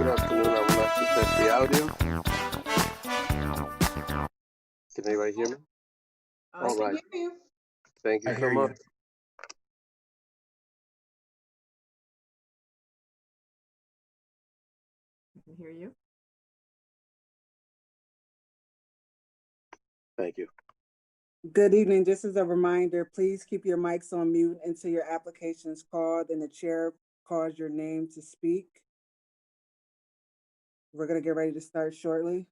Good afternoon. I would like to test the audio. Can anybody hear me? All right. Thank you so much. I can hear you. Thank you. Good evening. Just as a reminder, please keep your mics on mute until your application is called and the chair calls your name to speak. We're going to get ready to start shortly.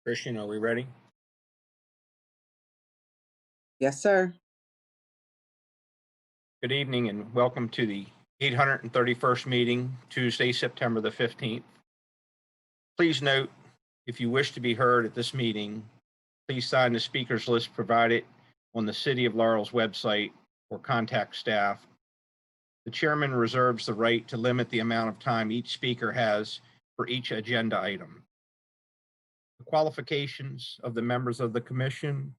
Christian, are we ready? Yes, sir. Good evening and welcome to the 831st meeting, Tuesday, September the 15th. Please note, if you wish to be heard at this meeting, please sign the speakers list provided on the City of Laurel's website or contact staff. The chairman reserves the right to limit the amount of time each speaker has for each agenda item. The qualifications of the members of the commission,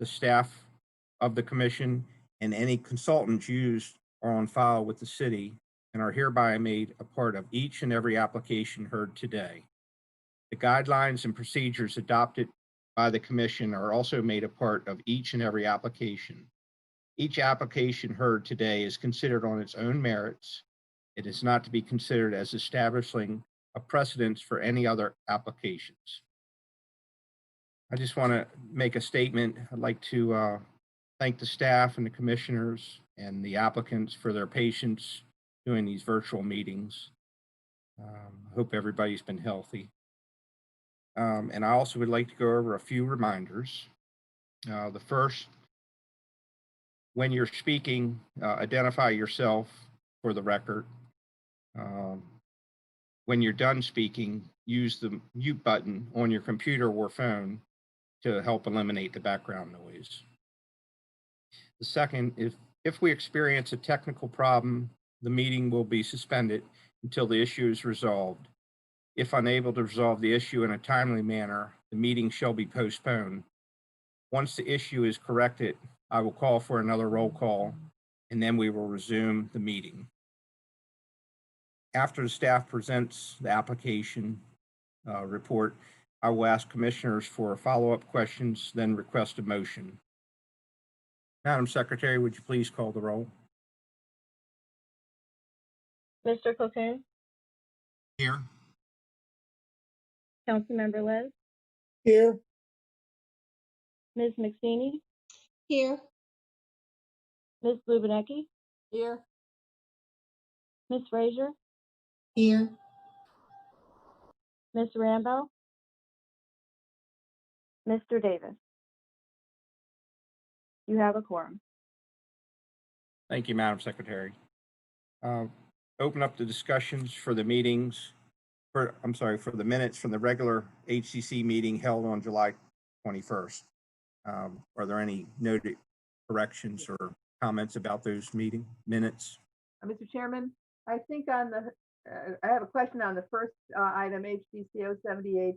the staff of the commission, and any consultants used are on file with the city and are hereby made a part of each and every application heard today. The guidelines and procedures adopted by the commission are also made a part of each and every application. Each application heard today is considered on its own merits. It is not to be considered as establishing a precedence for any other applications. I just want to make a statement. I'd like to thank the staff and the commissioners and the applicants for their patience doing these virtual meetings. I hope everybody's been healthy. And I also would like to go over a few reminders. The first, when you're speaking, identify yourself for the record. When you're done speaking, use the mute button on your computer or phone to help eliminate the background noise. The second, if we experience a technical problem, the meeting will be suspended until the issue is resolved. If unable to resolve the issue in a timely manner, the meeting shall be postponed. Once the issue is corrected, I will call for another roll call, and then we will resume the meeting. After the staff presents the application report, I will ask commissioners for follow-up questions, then request a motion. Madam Secretary, would you please call the roll? Mr. Cocaine, Here. Councilmember Les, Here. Ms. McStaney, Here. Ms. Lubinecki, Here. Ms. Frazier, Here. Ms. Rambo, Mr. Davis. You have a quorum. Thank you, Madam Secretary. Open up the discussions for the meetings, for the minutes from the regular HDC meeting held on July 21st. Are there any noted corrections or comments about those meeting minutes? Mr. Chairman, I think on the, I have a question on the first item, HDC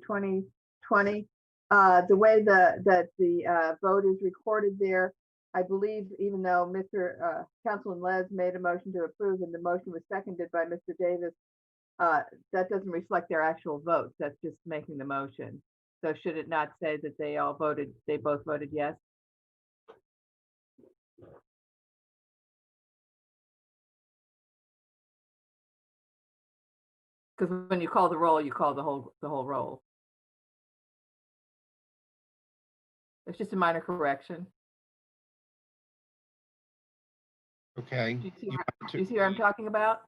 078-2020. The way that the vote is recorded there, I believe, even though Mr. Councilman Les made a motion to approve and the motion was seconded by Mr. Davis, that doesn't reflect their actual votes. That's just making the motion. So should it not say that they both voted yes? Because when you call the roll, you call the whole roll. It's just a minor correction. Okay. Do you see what I'm talking about?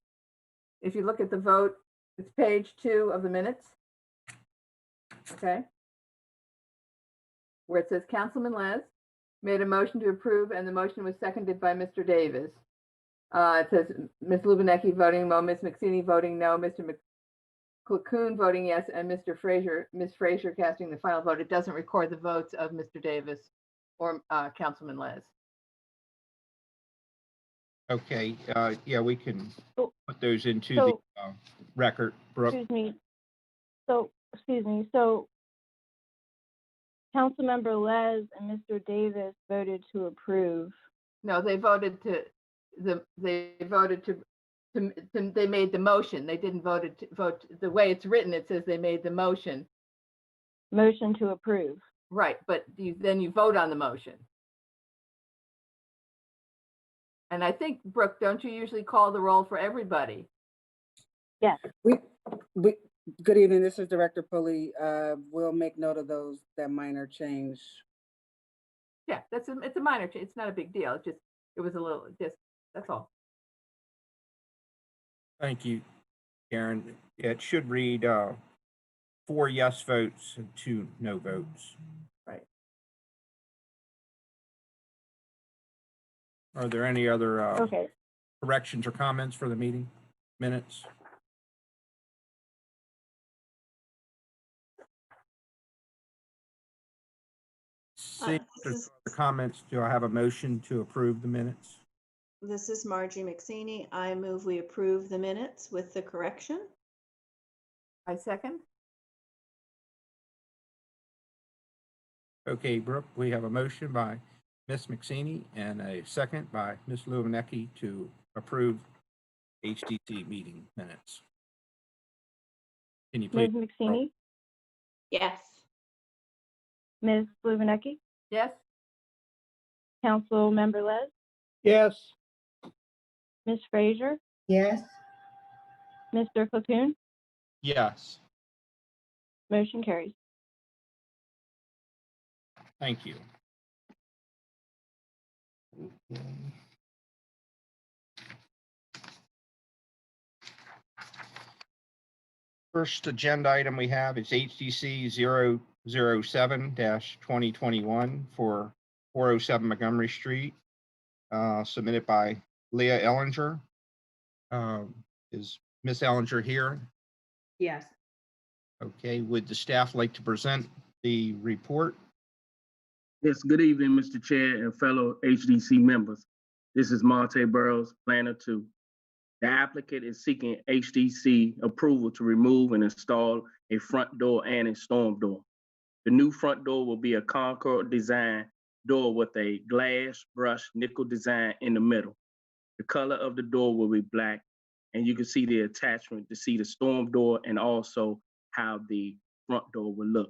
If you look at the vote, it's page 2 of the minutes. Okay. Where it says Councilman Les made a motion to approve and the motion was seconded by Mr. Davis. It says Ms. Lubinecki voting no, Ms. McStaney voting no, Mr. McClacune voting yes, and Ms. Frazier casting the final vote. It doesn't record the votes of Mr. Davis or Councilman Les. Okay, yeah, we can Oh, put those into so- the record, Brooke. Excuse me. So Councilmember Les and Mr. Davis voted to approve. No, they voted they made the motion. They didn't vote the way it's written. It says they made the motion. Motion to approve. Right, but then you vote on the motion. And I think, Brooke, don't you usually call the roll for everybody? Yes. Good evening, this is Director Pulley. We'll make note of that minor change. Yeah, it's a minor change. It's not a big deal. It was a little, that's all. Thank you, Karen. It should read 4 yes votes and 2 no votes. Right. Are there any other Okay. corrections or comments for the meeting minutes? Seeing This is, the comments, do I have a motion to approve the minutes? this is Margie McSaney. I move we approve the minutes with the correction. I second. Okay, Brooke, we have a motion by Ms. McSaney and a second by Ms. Lubanecki to approve HDC meeting minutes. Can you please? Ms. McSaney, Yes. Ms. Lubanecki, Yes. Council Member Les, Yes. Ms. Frazier, yes, Mr. Cocoon, Yes, motion carries. thank you. Okay. First agenda item we have is HDC 007-2021 for 407 Montgomery Street, submitted by Leah Ellinger. Is Miss Ellinger here? yes. Okay, would the staff like to present the report? Yes, good evening, Mr. Chair and fellow HDC members. This is Monte Burrows, Planner 2. The applicant is seeking HDC approval to remove and install a front door and a storm door. The new front door will be a concord design door with a glass brush nickel design in the middle. The color of the door will be black, and you can see the attachment to see the storm door and also how the front door will look.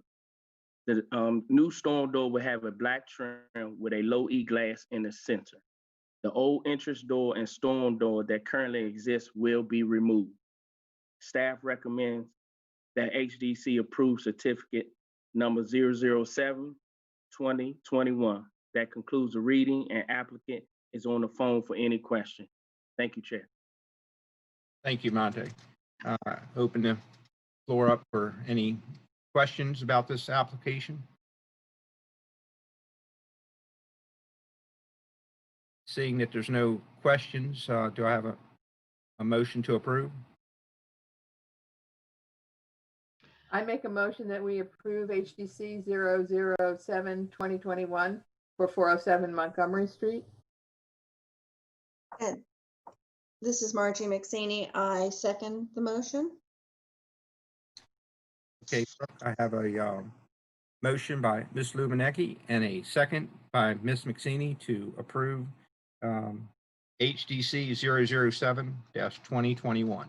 The new storm door will have a black trim with a low E glass in the center. The old entrance door and storm door that currently exists will be removed. Staff recommends that HDC approve certificate number 007-2021. That concludes the reading, and applicant is on the phone for any question. Thank you, Chair. Thank you, Monte. Open the floor up for any questions about this application. Seeing that there's no questions, do I have a motion to approve? I make a motion that we approve HDC 007-2021 for 407 Montgomery Street. And this is Margie McSaney. I second the motion. Okay, I have a motion by Ms. Lubanecki and a second by Ms. McSaney to approve HDC 007-2021.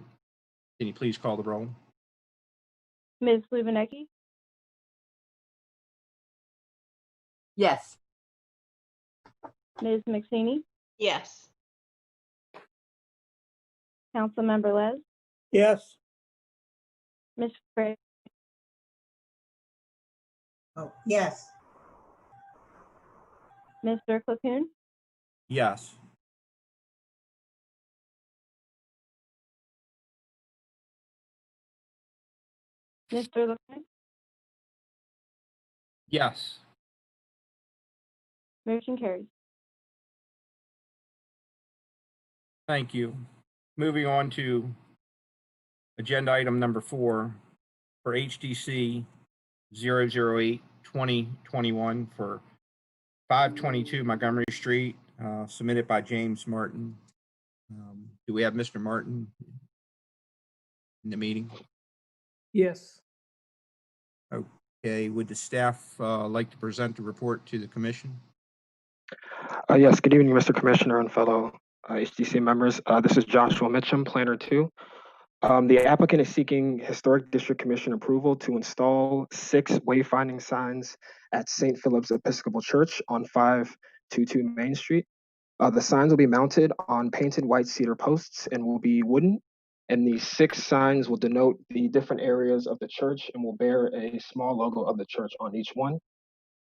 Can you please call the roll? Ms. Lubanecki, Yes. Ms. McSaney, Yes. Council Member Les, Yes. Ms. Frazier, Oh, yes, Mr. Cocoon, Yes. Mr. LeBlanc, Yes. motion carries. Thank you. Moving on to agenda item number 4 for HDC 008-2021 for 522 Montgomery Street, submitted by James Martin. Do we have Mr. Martin in the meeting? Yes. Okay, would the staff like to present the report to the commission? Yes, good evening, Mr. Commissioner and fellow HDC members. This is Joshua Mitchum, Planner 2. The applicant is seeking Historic District Commission approval to install 6 wayfinding signs at St. Philip's Episcopal Church on 522 Main Street. The signs will be mounted on painted white cedar posts and will be wooden. And the 6 signs will denote the different areas of the church and will bear a small logo of the church on each one.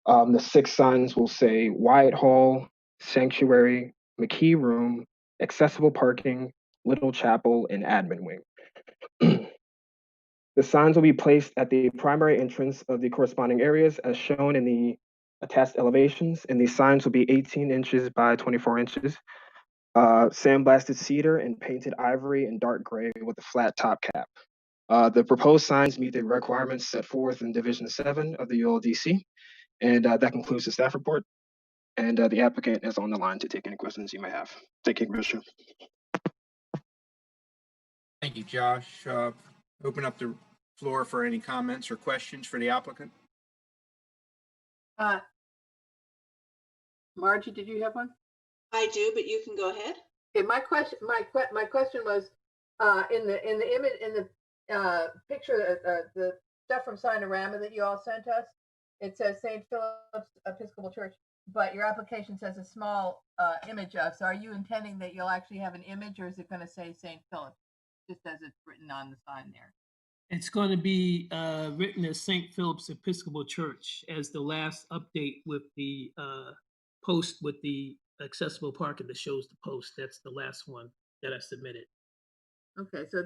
The 6 signs will say Wyatt Hall, Sanctuary, McKee Room, Accessible Parking, Little Chapel, and Admin Wing. The signs will be placed at the primary entrance of the corresponding areas as shown in the attached elevations, and these signs will be 18 inches by 24 inches. Sandblasted cedar and painted ivory and dark gray with a flat top cap. The proposed signs meet the requirements set forth in Division 7 of the ULDC, And that concludes the staff report. And the applicant is on the line to take any questions you may have. Thank you, Commissioner. Thank you, Josh. Open up the floor for any comments or questions for the applicant. Margie, did you have one? I do, but you can go ahead. Okay, my question was, in the image, in the picture, the stuff from Sinorama that you all sent us, it says St. Philip's Episcopal Church, but your application says a small image of. So are you intending that you'll actually have an image, or is it going to say St. Philip, just as it's written on the sign there? It's going to be written as St. Philip's Episcopal Church as the last update with the post with the accessible parking that shows the post. That's the last one that I submitted. Okay, so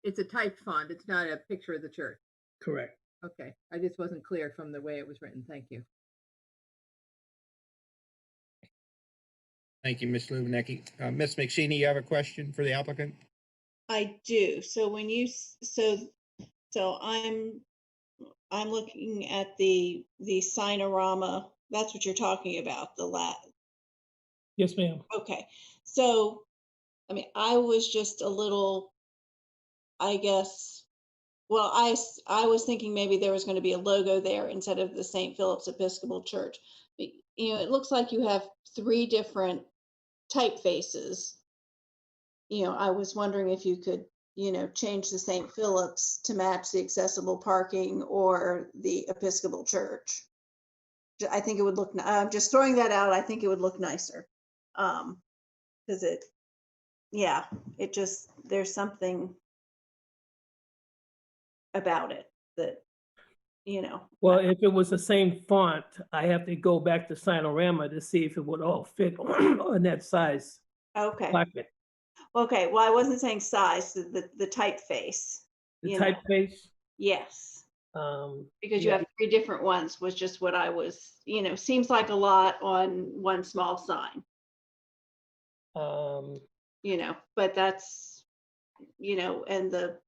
it's a typed font. It's not a picture of the church. Correct. Okay, I just wasn't clear from the way it was written. Thank you. Thank you, Ms. Lubanecki. Ms. McSeany, you have a question for the applicant? I do. So when you so I'm looking at the Sinorama. That's what you're talking about, the lab. Yes, ma'am. Okay. So I mean, I was just a little, I guess, well, I was thinking maybe there was going to be a logo there instead of the St. Philip's Episcopal Church. But, you know, it looks like you have 3 different typefaces. You know, I was wondering if you could, you know, change the St. Philip's to match the accessible parking or the Episcopal Church. I think it would look, I'm just throwing that out. I think it would look nicer. Because it just, there's something about it that, you know. Well, if it was the same font, I have to go back to Sinorama to see if it would all fit on that size. Okay. Pocket. Okay. Well, I wasn't saying size, the typeface. The typeface? Yes. Because you have 3 different ones was just what I was, you know, seems like a lot on one small sign. You know, but that's, you know, and the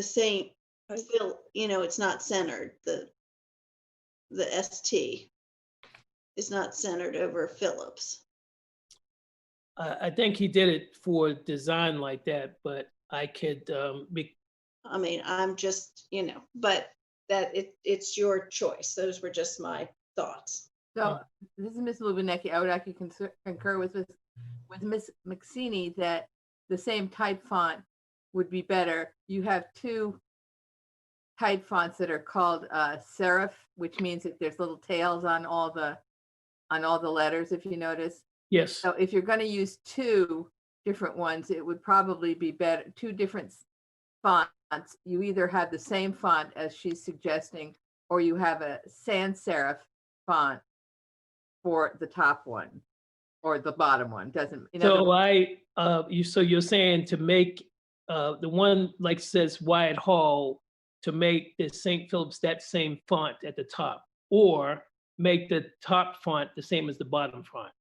Saint Phil, you know, it's not centered. The ST is not centered over Phillips. I think he did it for design like that, but I could I mean, I'm just, you know, but that it's your choice. Those were just my thoughts. So this is Ms. Lubanecki. I would actually concur with Ms. McSeany that the same type font would be better. You have 2 type fonts that are called serif, which means that there's little tails on all the letters, if you notice. Yes. So if you're going to use 2 different ones, it would probably be better. 2 different fonts. You either have the same font as she's suggesting, or you have a sans serif font for the top one or the bottom one. Doesn't, you know. So so you're saying to make the one like says Wyatt Hall, to make the St. Philip's that same font at the top, or make the top font the same as the bottom font.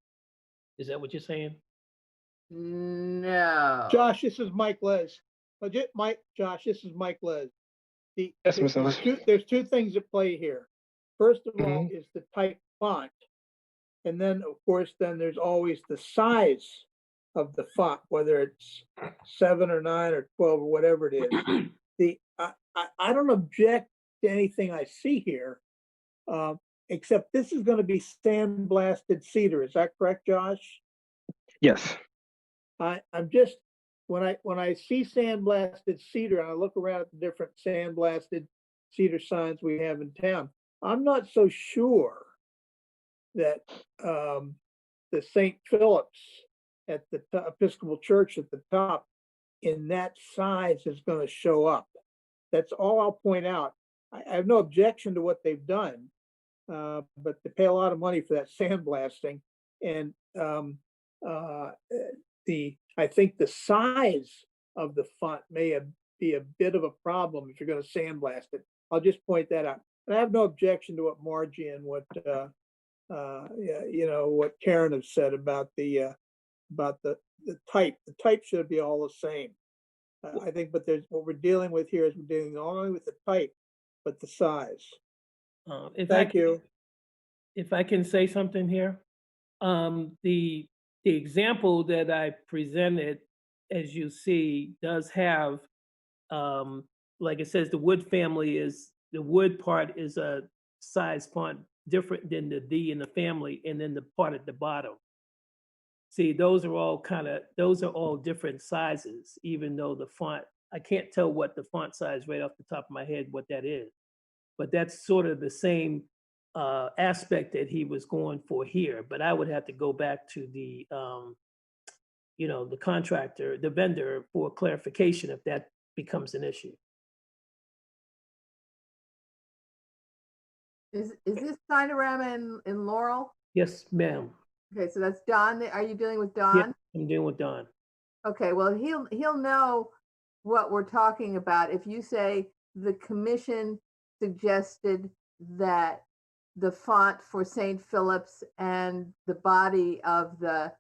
Is that what you're saying? No. Josh, this is Mike Les. Josh, this is Mike Les. Yes, Mr. Les. There's 2 things at play here. First of all is the type font. And then, of course, then there's always the size of the font, whether it's 7 or 9 or 12 or whatever it is. I don't object to anything I see here, except this is going to be sandblasted cedar. Is that correct, Josh? Yes. I'm just, when I see sandblasted cedar and I look around at the different sandblasted cedar signs we have in town, I'm not so sure that the St. Philip's at the Episcopal Church at the top in that size is going to show up. That's all I'll point out. I have no objection to what they've done, but they pay a lot of money for that sandblasting, and I think the size of the font may be a bit of a problem if you're going to sandblast it. I'll just point that out. And I have no objection to what Margie and what what Karen has said about the type. The type should be all the same. I think, but what we're dealing with here is we're dealing not only with the type, but the size. Thank you. If I can say something here, the example that I presented, as you see, does have, like it says, the wood part is a size font different than the D in the family, and then the part at the bottom. See, those are all different sizes, even though the font, I can't tell what the font size right off the top of my head, what that is. But that's sort of the same aspect that he was going for here. But I would have to go back to the, the contractor, the vendor, for clarification if that becomes an issue. Is this Sinorama in Laurel? Yes, ma'am. Okay, so that's Don. Are you dealing with Yeah, Don? I'm dealing with Don. Okay, well, he'll know what we're talking about. If you say the commission suggested that the font for St. Philip's and the body of the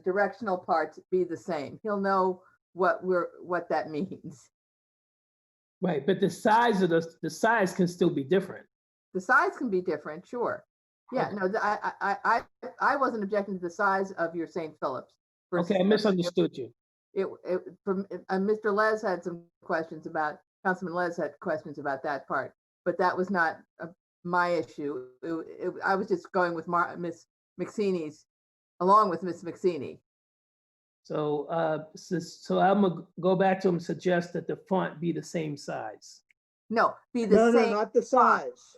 directional parts be the same, he'll know what that means. Right, but the size of the size can still be different. The size can be different, sure. Yeah, Okay. no, I wasn't objecting to the size of your St. Philip's. Okay, I misunderstood you. Mr. Les had some questions about, Councilman Les had questions about that part, but that was not my issue. I was just going with Miss McSeeney's, along with Miss McSeeney. So, so I'm gonna go back to him and suggest that the font be the same size. No, be the No, same. not the font. size.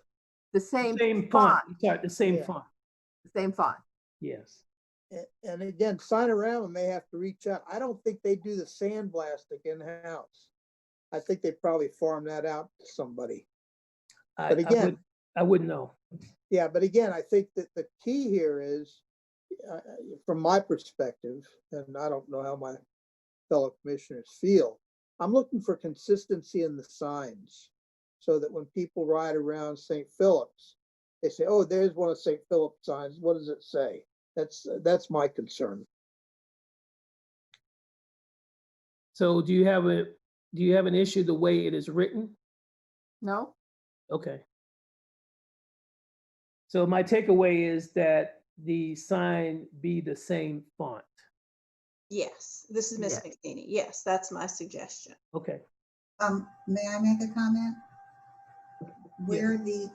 The same Same font. font. Sorry, the same Yeah. font. The same font. Yes. And again, Sinorama may have to reach out. I don't think they do the sandblasting in-house. I think they probably farm that out to somebody. But again, I wouldn't know. yeah, but again, I think that the key here is, from my perspective, and I don't know how my fellow commissioners feel, I'm looking for consistency in the signs so that when people ride around St. Philip's, they say, oh, there's one of St. Philip's signs. What does it say? That's my concern. So do you have an issue the way it is written? No? Okay. So my takeaway is that the sign be the same font. Yes, this is Miss McStaney. Yes, that's my suggestion. Okay. May I make a comment? Where the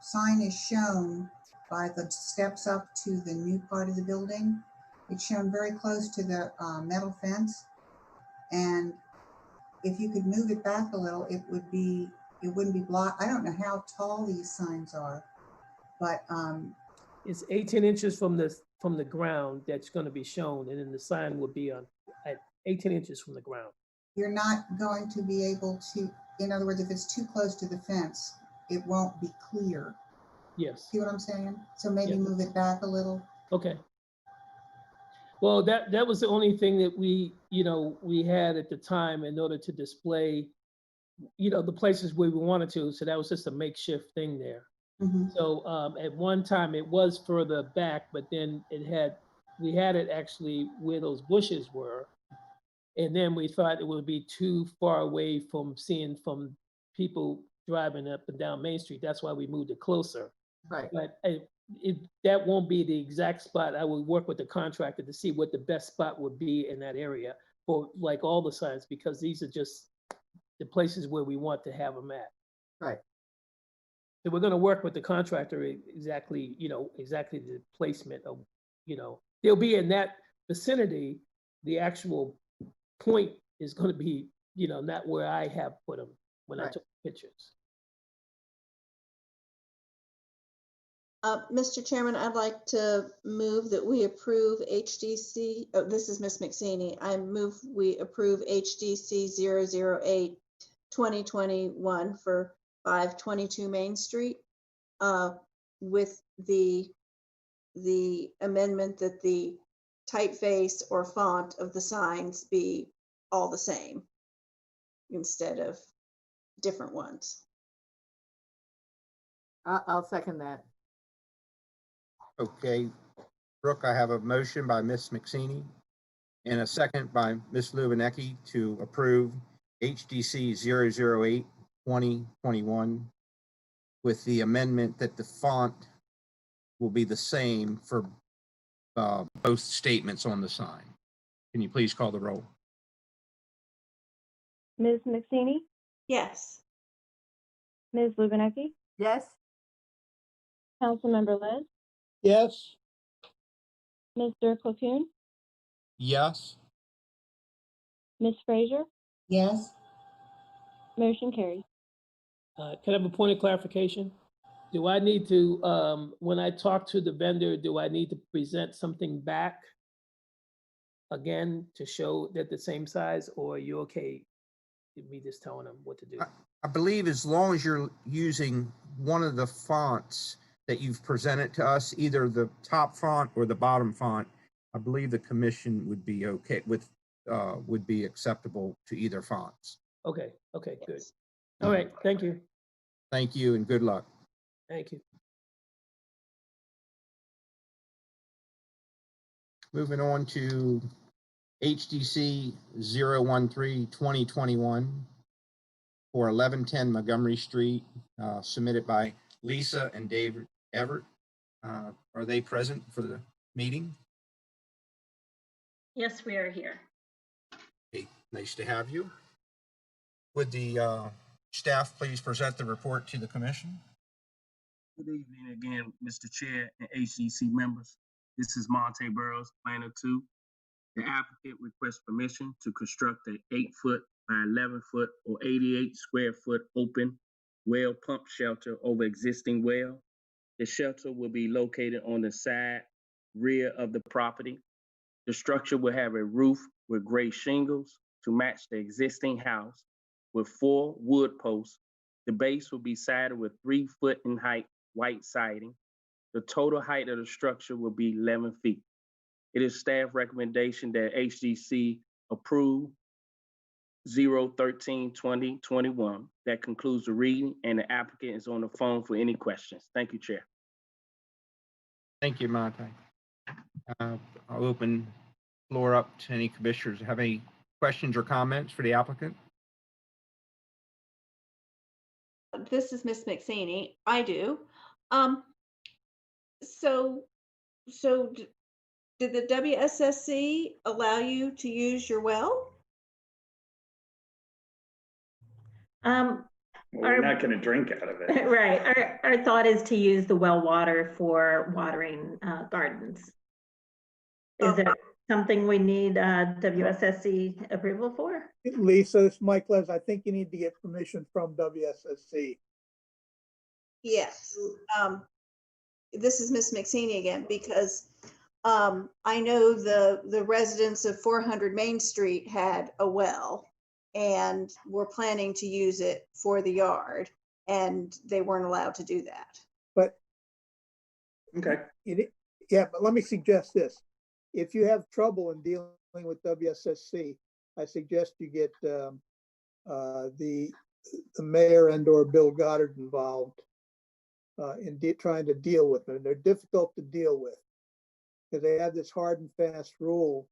sign is shown by the steps up to the new part of the building, it's shown very close to the metal fence. And if you could move it back a little, it wouldn't be blocked. I don't know how tall these signs are, but It's 18 inches from the ground that's going to be shown, and then the sign will be at 18 inches from the ground. you're not going to be able to, in other words, if it's too close to the fence, it won't be clear. Yes. See what I'm saying? So maybe Yeah. move it back a little. Okay. Well, that was the only thing that we had at the time in order to display, the places where we wanted to. So that was just a makeshift thing there. Mhm. So at one time it was further back, but then we had it actually where those bushes were. And then we thought it would be too far away from seeing from people driving up and down Main Street. That's why we moved it closer. Right. But that won't be the exact spot. I will work with the contractor to see what the best spot would be in that area for like all the signs, because these are just the places where we want to have them at. Right. So we're going to work with the contractor exactly the placement of, they'll be in that vicinity. The actual point is going to be, not where I have put them when I took pictures. Mr. Chairman, I'd like to move that we approve HDC. Oh, this is Miss McStaney. I move we approve HDC 008 2021 for 522 Main Street with the amendment that the typeface or font of the signs be all the same instead of different ones. I'll second that. Okay, Brooke, I have a motion by Ms. McStaney and a second by Ms. Lubinecki to approve HDC 008 2021 with the amendment that the font will be the same for both statements on the sign. Can you please call the roll? Ms. McSaney, Yes. Ms. Lubinecki, Yes. Councilmember Liz, Yes, Mr. Platoon, Yes. Ms. Frazier, Yes, motion carries. Can I have a point of clarification? Do I need to, when I talk to the vendor, do I need to present something back again to show that the same size, or are you okay with me just telling them what to do? I believe as long as you're using one of the fonts that you've presented to us, either the top font or the bottom font, I believe the commission would be okay with, would be acceptable to either fonts. Okay, okay, good. All right, thank you. Thank you and good luck. Thank you. Moving on to HDC 013-2021 for 1110 Montgomery Street, submitted by Lisa and David Everett. Are they present for the meeting? Yes, we are here. Hey, nice to have you. Would the staff please present the report to the commission? Good evening again, Mr. Chair and HDC members. This is Monte Burrows, Planner 2. The applicant requests permission to construct an 8-foot by 11-foot or 88 square foot open well pump shelter over existing well. The shelter will be located on the side rear of the property. The structure will have a roof with gray shingles to match the existing house with 4 wood posts. The base will be sided with 3 foot in height white siding. The total height of the structure will be 11 feet. It is staff recommendation that HDC approve 013-2021. That concludes the reading, and the applicant is on the phone for any questions. Thank you, Chair. Thank you, Monte. I'll open the floor up to any commissioners. Have any questions or comments for the applicant? This is Miss McSaney. I do. So did the WSSC allow you to use your well? We're not going to drink out of it. Right. Our thought is to use the well water for watering gardens. Is that something we need WSSC approval for? Lisa, it's Mike Les. I think you need to get permission from WSSC. Yes. This is Miss McSaney again, because I know the residents of 400 Main Street had a well and were planning to use it for the yard, and they weren't allowed to do that. But Okay. yeah, but let me suggest this. If you have trouble in dealing with WSSC, I suggest you get the mayor and/or Bill Goddard involved in trying to deal with them. They're difficult to deal with because they have this hard and fast rule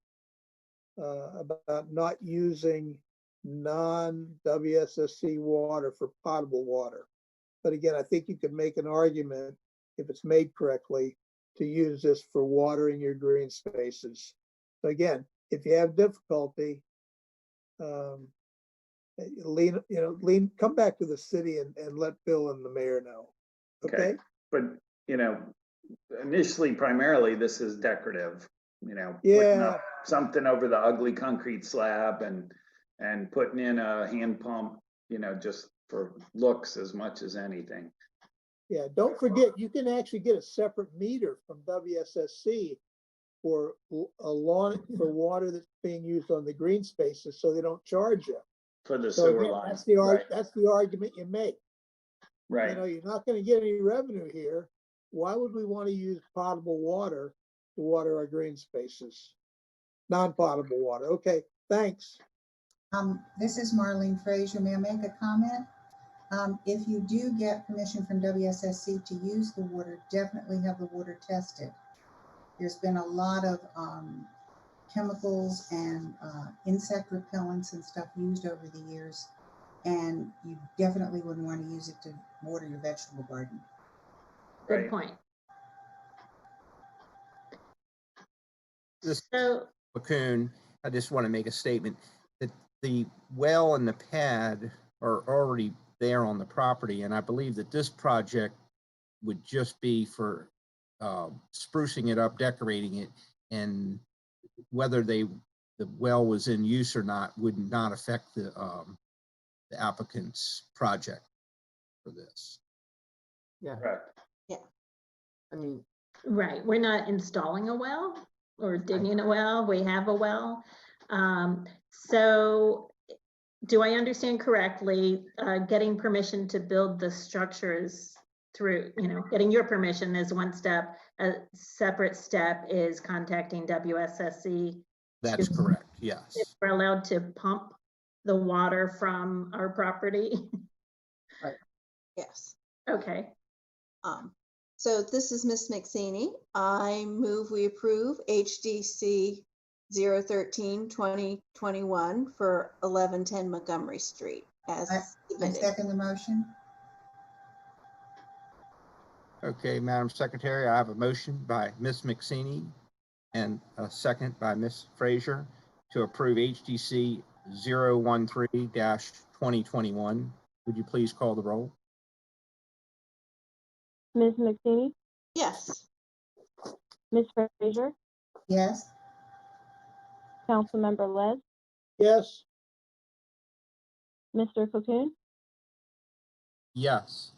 about not using non-WSSC water for potable water. But again, I think you could make an argument, if it's made correctly, to use this for watering your green spaces. So again, if you have difficulty, come back to the city and let Bill and the mayor know. Okay. But, initially, primarily, this is decorative, putting Yeah. up something over the ugly concrete slab and putting in a hand pump, just for looks as much as anything. Yeah, don't forget, you can actually get a separate meter from WSSC for water that's being used on the green spaces, so they don't charge you. For the So sewer again, line. that's the argument you make. Right. You're not going to get any revenue here. Why would we want to use potable water to water our green spaces? Non-potable water. Okay, thanks. This is Marlene Frazier. May I make a comment? If you do get permission from WSSC to use the water, definitely have the water tested. There's been a lot of chemicals and insect repellents and stuff used over the years. and you definitely wouldn't want to use it to water your vegetable garden. Good Right. point. This So, Cocoon, I just want to make a statement that the well and the pad are already there on the property, and I believe that this project would just be for sprucing it up, decorating it, and whether the well was in use or not would not affect the applicant's project for this. Yeah, Correct. I mean, right, we're not installing a well or digging a well, we have a well. So do I understand correctly, getting permission to build the structures through, getting your permission is one step, a separate step is contacting WSSC. That's correct, yes. If we're allowed to pump the water from our property. Yes. Okay, So this is Miss McSaney. I move we approve HDC 013-2021 for 1110 Montgomery Street as I submitted. second the motion. Okay, Madam Secretary, I have a motion by Ms. McSaney and a second by Ms. Frazier to approve HDC 013-2021. Would you please call the roll? Ms. McSaney, Yes. Ms. Frazier, Yes, Councilmember Les, yes, Mr. Cocoon, Yes.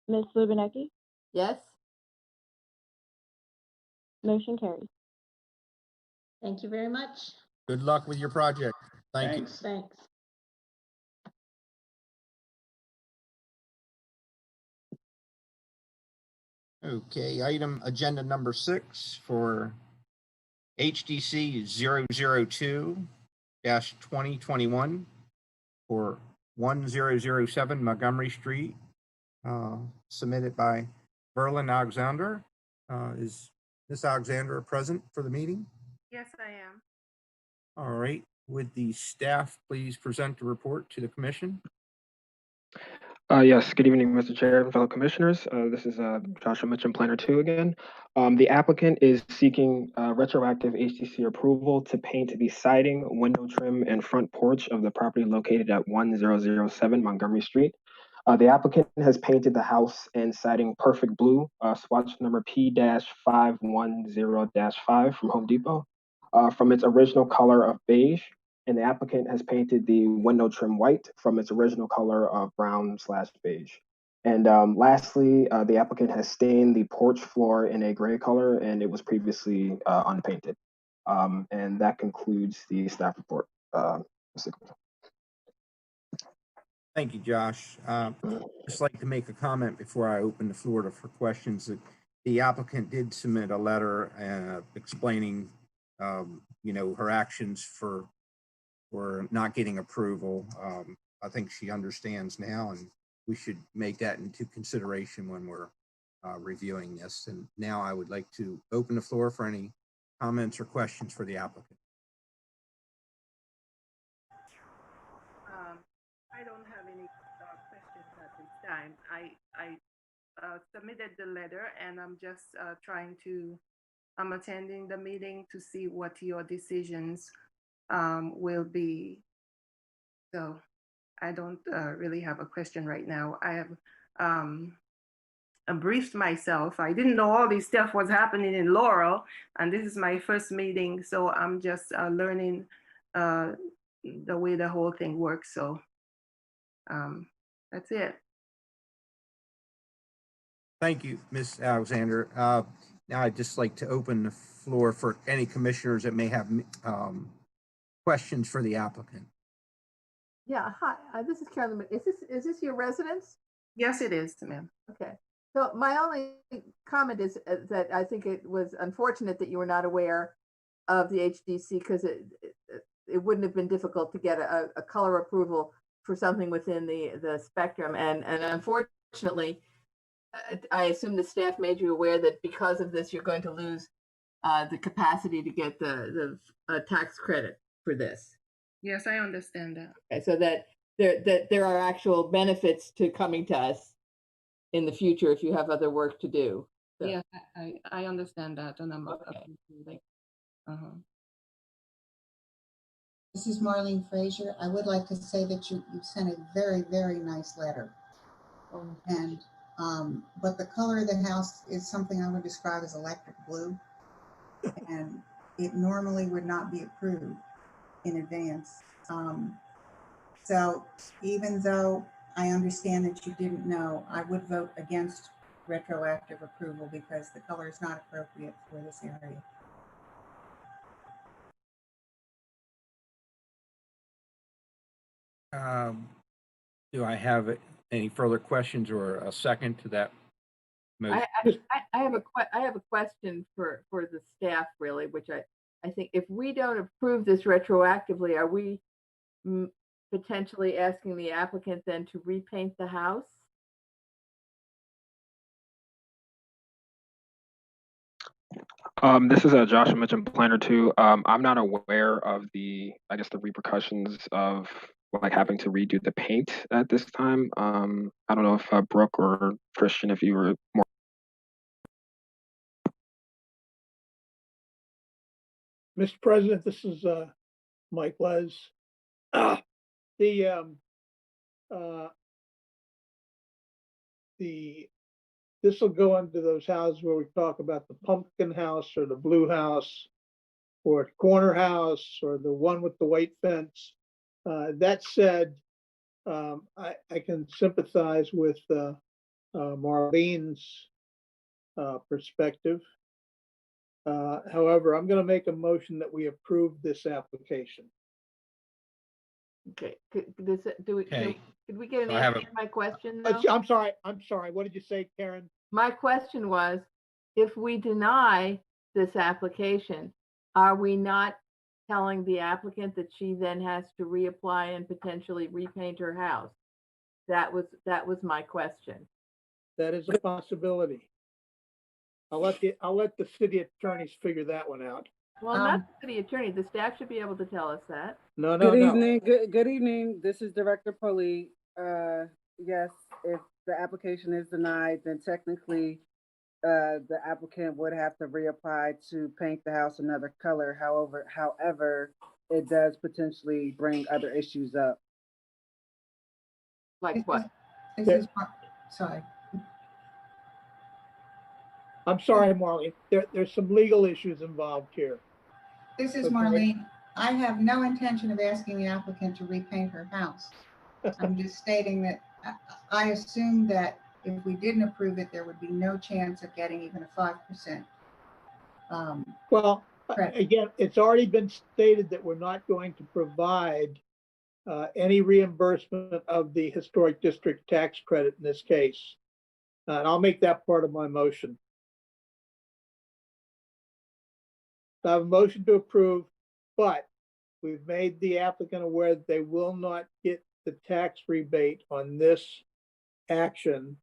Ms. Lubinecki, Yes. motion carries. thank you very much. Good luck with your project. Thank you. Thanks. Thanks. Okay, item agenda number 6 for HDC 002-2021 for 1007 Montgomery Street, submitted by Verlin Alexander. Is Ms. Alexander present for the meeting? Yes, I am. All right, would the staff please present the report to the commission? Yes, good evening, Mr. Chair and fellow commissioners. This is Joshua Mitchum, Planner 2 again. The applicant is seeking retroactive HDC approval to paint the siding, window trim, and front porch of the property located at 1007 Montgomery Street. The applicant has painted the house and siding perfect blue, swatch number P-510-5 from Home Depot, from its original color of beige. And the applicant has painted the window trim white from its original color of brown/beige. And lastly, the applicant has stained the porch floor in a gray color, and it was previously unpainted. And that concludes the staff report. Thank you, Josh. Just like to make a comment before I open the floor for questions. That the applicant did submit a letter explaining, her actions for not getting approval. I think she understands now, and we should make that into consideration when we're reviewing this. And now I would like to open the floor for any comments or questions for the applicant. I don't have any questions at this time. I submitted the letter, and I'm just I'm attending the meeting to see what your decisions will be. So I don't really have a question right now. I have briefed myself. I didn't know all this stuff was happening in Laurel, and this is my first meeting, so I'm just learning the way the whole thing works. So that's it. Thank you, Ms. Alexander. Now I'd just like to open the floor for any commissioners that may have questions for the applicant. Yeah, hi, this is Carolyn. Is this your residence? Yes, it is, ma'am. Okay. So my only comment is that I think it was unfortunate that you were not aware of the HDC, because it wouldn't have been difficult to get a color approval for something within the spectrum. And unfortunately, I assume the staff made you aware that because of this, you're going to lose the capacity to get the tax credit for this. Yes, I understand that. Okay, so that there are actual benefits to coming to us in the future if you have other work to do. So- Yeah, I understand that, and I'm Okay. appreciating. This is Marlene Frazier. I would like to say that you sent a very, very nice letter. And, but the color of the house is something I would describe as electric blue. And it normally would not be approved in advance. So even though I understand that you didn't know, I would vote against retroactive approval because the color is not appropriate for this area. Do I have any further questions or a second to that motion? I have a question for the staff really, which I think if we don't approve this retroactively, are we potentially asking the applicant then to repaint the house? This is Joshua Mitchum, Planner 2. I'm not aware of the repercussions of like having to redo the paint at this time. I don't know if Brooke or Christian, if you were more. Mr. President, this is Mike Les. This will go into those houses where we talk about the pumpkin house or the blue house or the corner house or the one with the white fence. That said, I can sympathize with Marlene's perspective. However, I'm going to make a motion that we approve this application. Okay, could we get an So I have answer to my question though? I'm sorry. What did you say, Karen? My question was, if we deny this application, are we not telling the applicant that she then has to reapply and potentially repaint her house? That was my question. That is a possibility. I'll let the city attorneys figure that one out. Well, not the city attorney. The staff should be able to tell us that. No. Good evening. Good evening. This is Director Polly. Yes, if the application is denied, then technically the applicant would have to reapply to paint the house another color. However, it does potentially bring other issues up. Like what? Sorry. I'm sorry, Marlene. There's some legal issues involved here. This is Okay. Marlene. I have no intention of asking the applicant to repaint her house. I'm just stating that I assume that if we didn't approve it, there would be no chance of getting even a 5%. Well, credit. again, it's already been stated that we're not going to provide any reimbursement of the historic district tax credit in this case. And I'll make that part of my motion. I have a motion to approve, but we've made the applicant aware that they will not get the tax rebate on this action,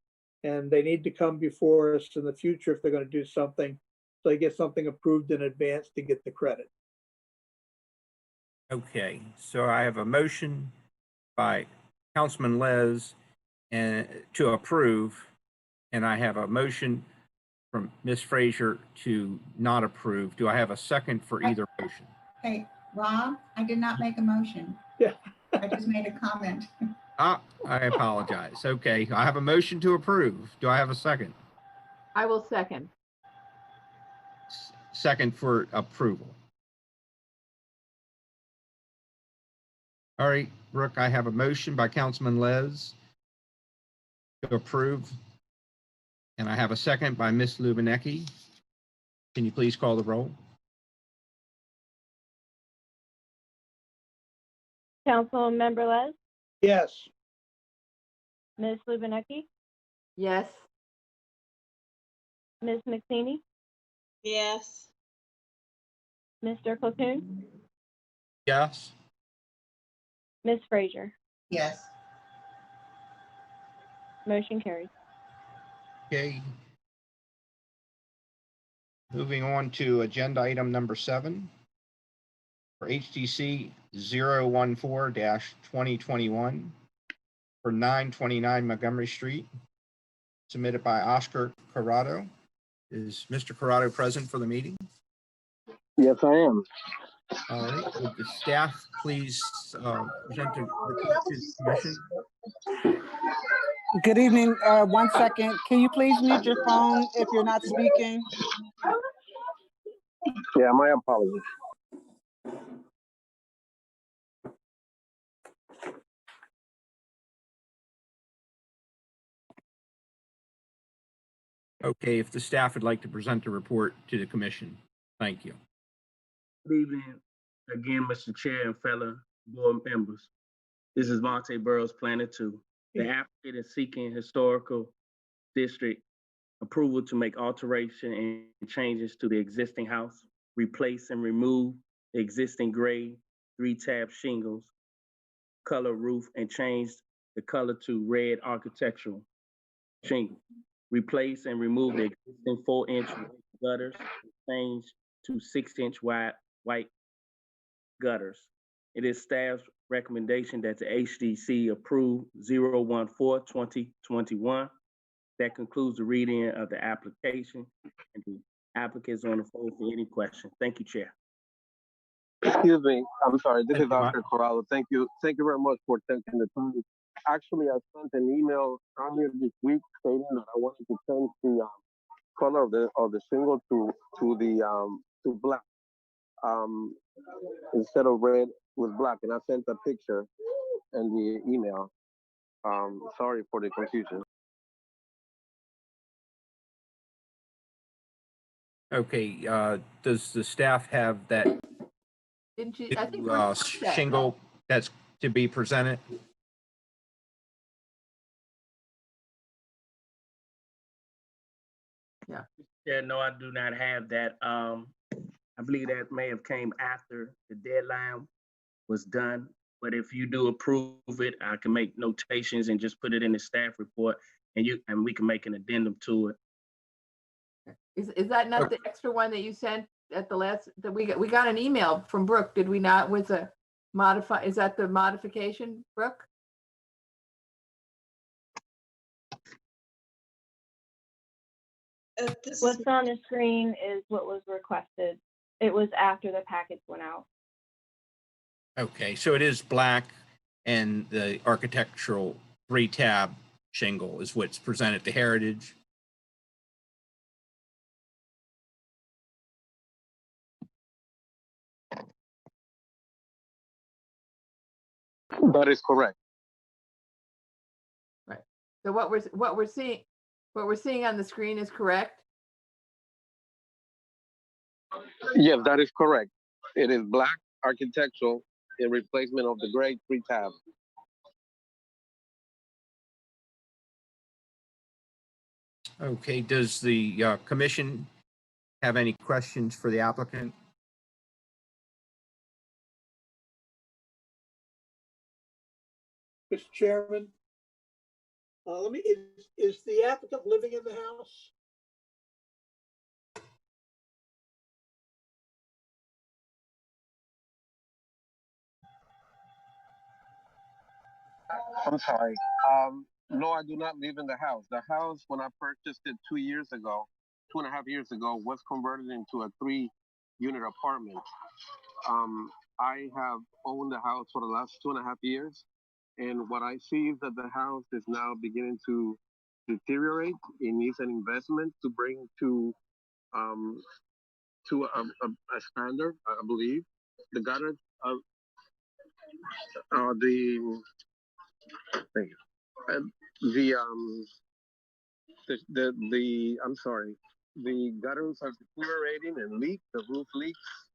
and they need to come before us in the future if they're going to do something, so they get something approved in advance to get the credit. Okay, so I have a motion by Councilman Les to approve, and I have a motion from Ms. Frazier to not approve. Do I have a second for either motion? Hey, Rob, I did not make a motion. Yeah. I just made a comment. I apologize. Okay, I have a motion to approve. Do I have a second? I will second. Second for approval. All right, Brooke, I have a motion by Councilman Les to approve. And I have a second by Ms. Lubinecki. Can you please call the roll? Councilmember Les, Yes. Ms. Lubinecki, Yes. Ms. McSaney, Yes. Mr. Platoon, Yes. Ms. Frazier. Yes. Motion carries. Okay. Moving on to agenda item number 7 for HDC 014-2021. for 929 Montgomery Street, submitted by Oscar Corrado. Is Mr. Corrado present for the meeting? Yes, I am. All right, would the staff please present the report to the commission? Good evening. 1 second. Can you please mute your phone if you're not speaking? Yeah, my apologies. Okay, if the staff would like to present the report to the commission. Thank you. Good evening again, Mr. Chair and fellow board members. This is Monte Burrows, Planner 2. The applicant is seeking historical district approval to make alteration and changes to the existing house, replace and remove the existing gray 3-tab shingles, color roof, and change the color to red architectural shingles. Replace and remove the existing 4-inch gutters, change to 6-inch wide white gutters. It is staff's recommendation that the HDC approve 014-2021. That concludes the reading of the application, and the applicant is on the phone for any question. Thank you, Chair. Excuse me, I'm sorry, this Thank is you, Oscar Corrado. Thank you very much for taking the time. Actually, I sent an email earlier this week stating that I wanted to change the color of the shingle to black. Instead of red with black, and I sent a picture and the email. Sorry for the confusion. Okay, does the staff have that Didn't you, I think new, Brooke put that. shingle that's to be presented? Yeah, no, I do not have that. I believe that may have came after the deadline was done. But if you do approve it, I can make notations and just put it in the staff report, and we can make an addendum to it. Is that not the extra one that you sent at the last, that we got an email from Brooke, did we not, with a is that the modification, Brooke? What's on the screen is what was requested. It was after the packets went out. Okay, so it is black, and the architectural 3-tab shingle is what's presented to Heritage. That is correct. Right. So what we're seeing on the screen is correct? Yes, that is correct. It is black architectural in replacement of the gray 3-tab. Okay, does the commission have any questions for the applicant? Mr. Chairman, is the applicant living in the house? I'm sorry. No, I do not live in the house. The house, when I purchased it 2 years ago, 2.5 years ago, was converted into a 3-unit apartment. I have owned the house for the last 2.5 years, and what I see is that the house is now beginning to deteriorate. It needs an investment to bring to a standard, I believe. The gutters are thank you. I'm sorry. The gutters are deteriorating and leak. The roof leaks,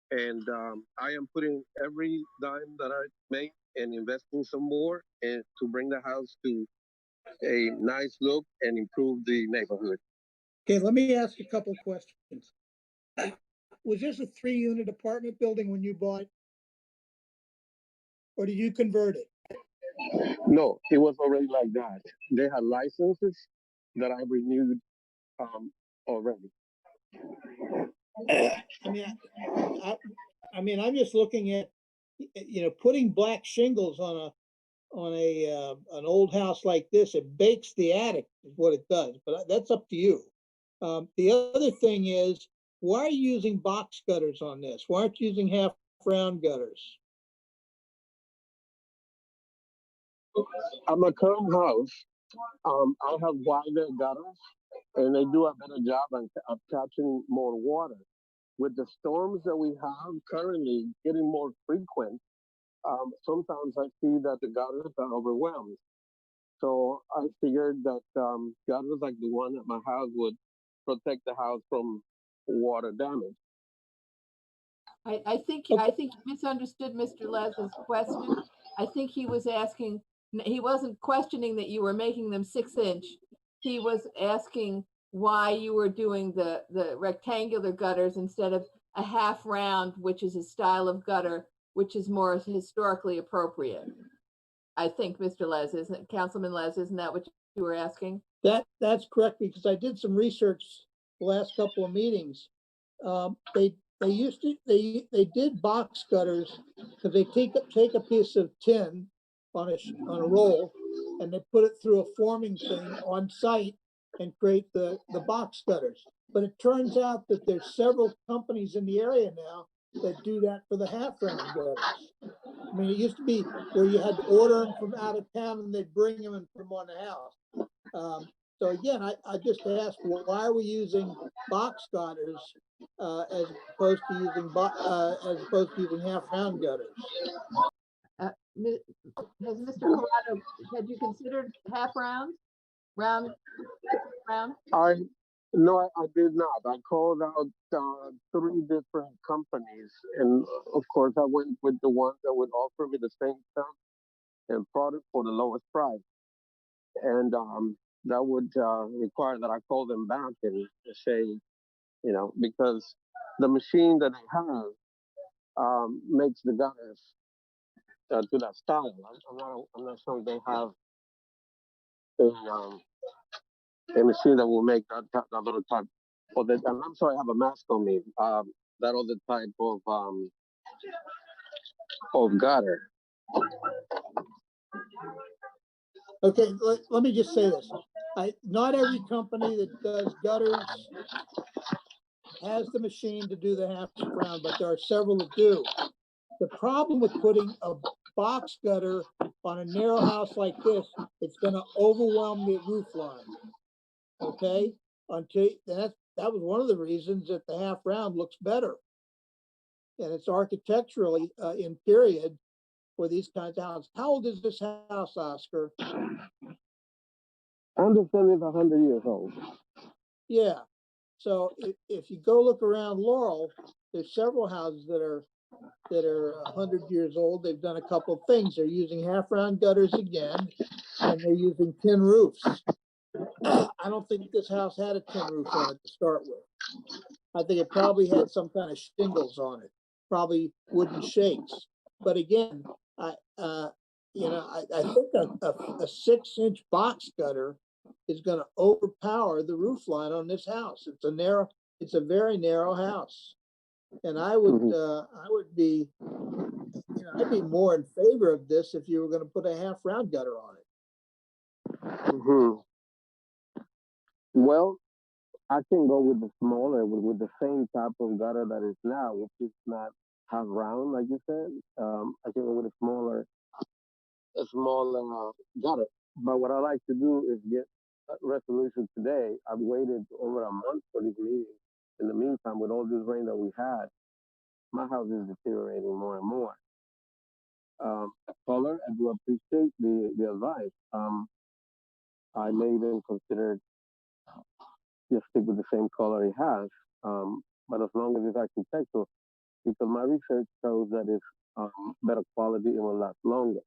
and I am putting every dime that I make and investing some more and to bring the house to a nice look and improve the neighborhood. Okay, let me ask you a couple of questions. Was this a 3-unit apartment building when you bought it? Or did you convert it? No, it was already like that. They had licenses that I renewed already. I'm just looking at, putting black shingles an old house like this, it bakes the attic is what it does, but that's up to you. The other thing is, why are you using box gutters on this? Why aren't you using half round gutters? On my current house, I have wider gutters, and they do a better job of catching more water. With the storms that we have currently getting more frequent, sometimes I see that the gutters are overwhelmed. So I figured that gutters like the one at my house would protect the house from water damage. I think you misunderstood Mr. Les's question. I think he was asking, he wasn't questioning that you were making them 6-inch. He was asking why you were doing the rectangular gutters instead of a half round, which is a style of gutter, which is more historically appropriate. I think, Mr. Les, Councilman Les, isn't that what you were asking? That's correct, because I did some research the last couple of meetings. They did box gutters because they take a piece of tin on a roll, and they put it through a forming thing on site and create the box gutters. But it turns out that there's several companies in the area now that do that for the half round gutters. I mean, it used to be where you had to order them from out of town and they'd bring them and put them on the house. So again, I just asked, well, why are we using box gutters as opposed to using half round gutters? Has Mr. Corrado, had you considered half round? Round? No, I did not. I called out 3 different companies, and of course I went with the one that would offer me the same stuff and product for the lowest price. And that would require that I call them back and say, because the machine that they have makes the gutters to that style. I'm not sure they have a machine that will make that other type. And I'm sorry, I have a mask on me. That other type of gutter. Okay, let me just say this. Not every company that does gutters has the machine to do the half round, but there are several that do. The problem with putting a box gutter on a narrow house like this, it's going to overwhelm the roof line. Okay, that was one of the reasons that the half round looks better, and it's architecturally in period for these kinds of houses. How old is this house, Oscar? I understand it's 100 years old. Yeah. So if you go look around Laurel, there's several houses that are 100 years old. They've done a couple of things. They're using half round gutters again, and they're using tin roofs. I don't think this house had a tin roof on it to start with. I think it probably had some kind of shingles on it, probably wooden shakes. But again, I think a 6-inch box gutter is going to overpower the roof line on this house. It's a very narrow house, and I would be, I'd be more in favor of this if you were going to put a half round gutter on it. Mm-hmm. Well, I can go with the smaller, with the same type of gutter that is now, which is not half round, like you said. I can go with a smaller gutter. But what I like to do is get a resolution today. I've waited over a month for this meeting. In the meantime, with all this rain that we had, my house is deteriorating more and more. Color, I do appreciate the advice. I may even consider just stick with the same color he has. But as long as it's architectural, because my research shows that it's better quality and will last longer.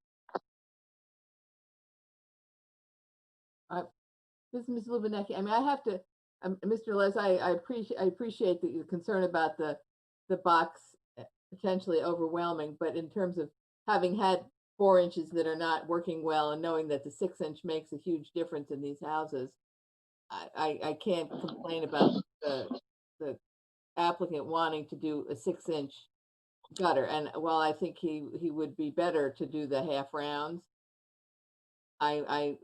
This is Ms. Lubinecki. I mean, I have to, Mr. Les, I appreciate that you're concerned about the box potentially overwhelming, but in terms of having had 4 inches that are not working well and knowing that the 6-inch makes a huge difference in these houses, I can't complain about the applicant wanting to do a 6-inch gutter. And while I think he would be better to do the half rounds, I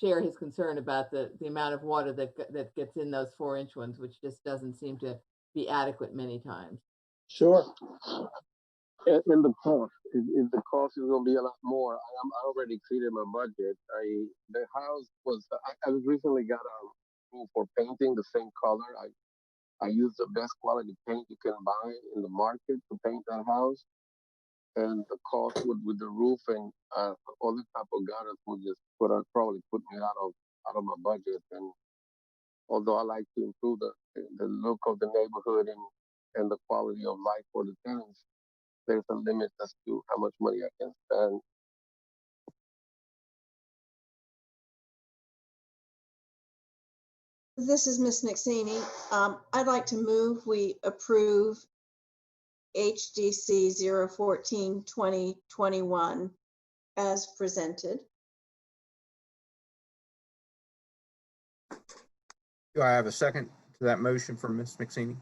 share his concern about the amount of water that gets in those 4-inch ones, which just doesn't seem to be adequate many times. Sure. And the cost, if the cost is going to be a lot more, I already exceeded my budget. The house was, I recently got a roof for painting the same color. I used the best quality paint you can buy in the market to paint that house. And the cost with the roof and all the type of gutters would just probably put me out of my budget. And although I like to improve the look of the neighborhood and the quality of life for the tenants, there's a limit as to how much money I can spend. This is Miss McSaney. I'd like to move we approve HDC 014-2021 as presented. Do I have a second to that motion from Ms. McSaney?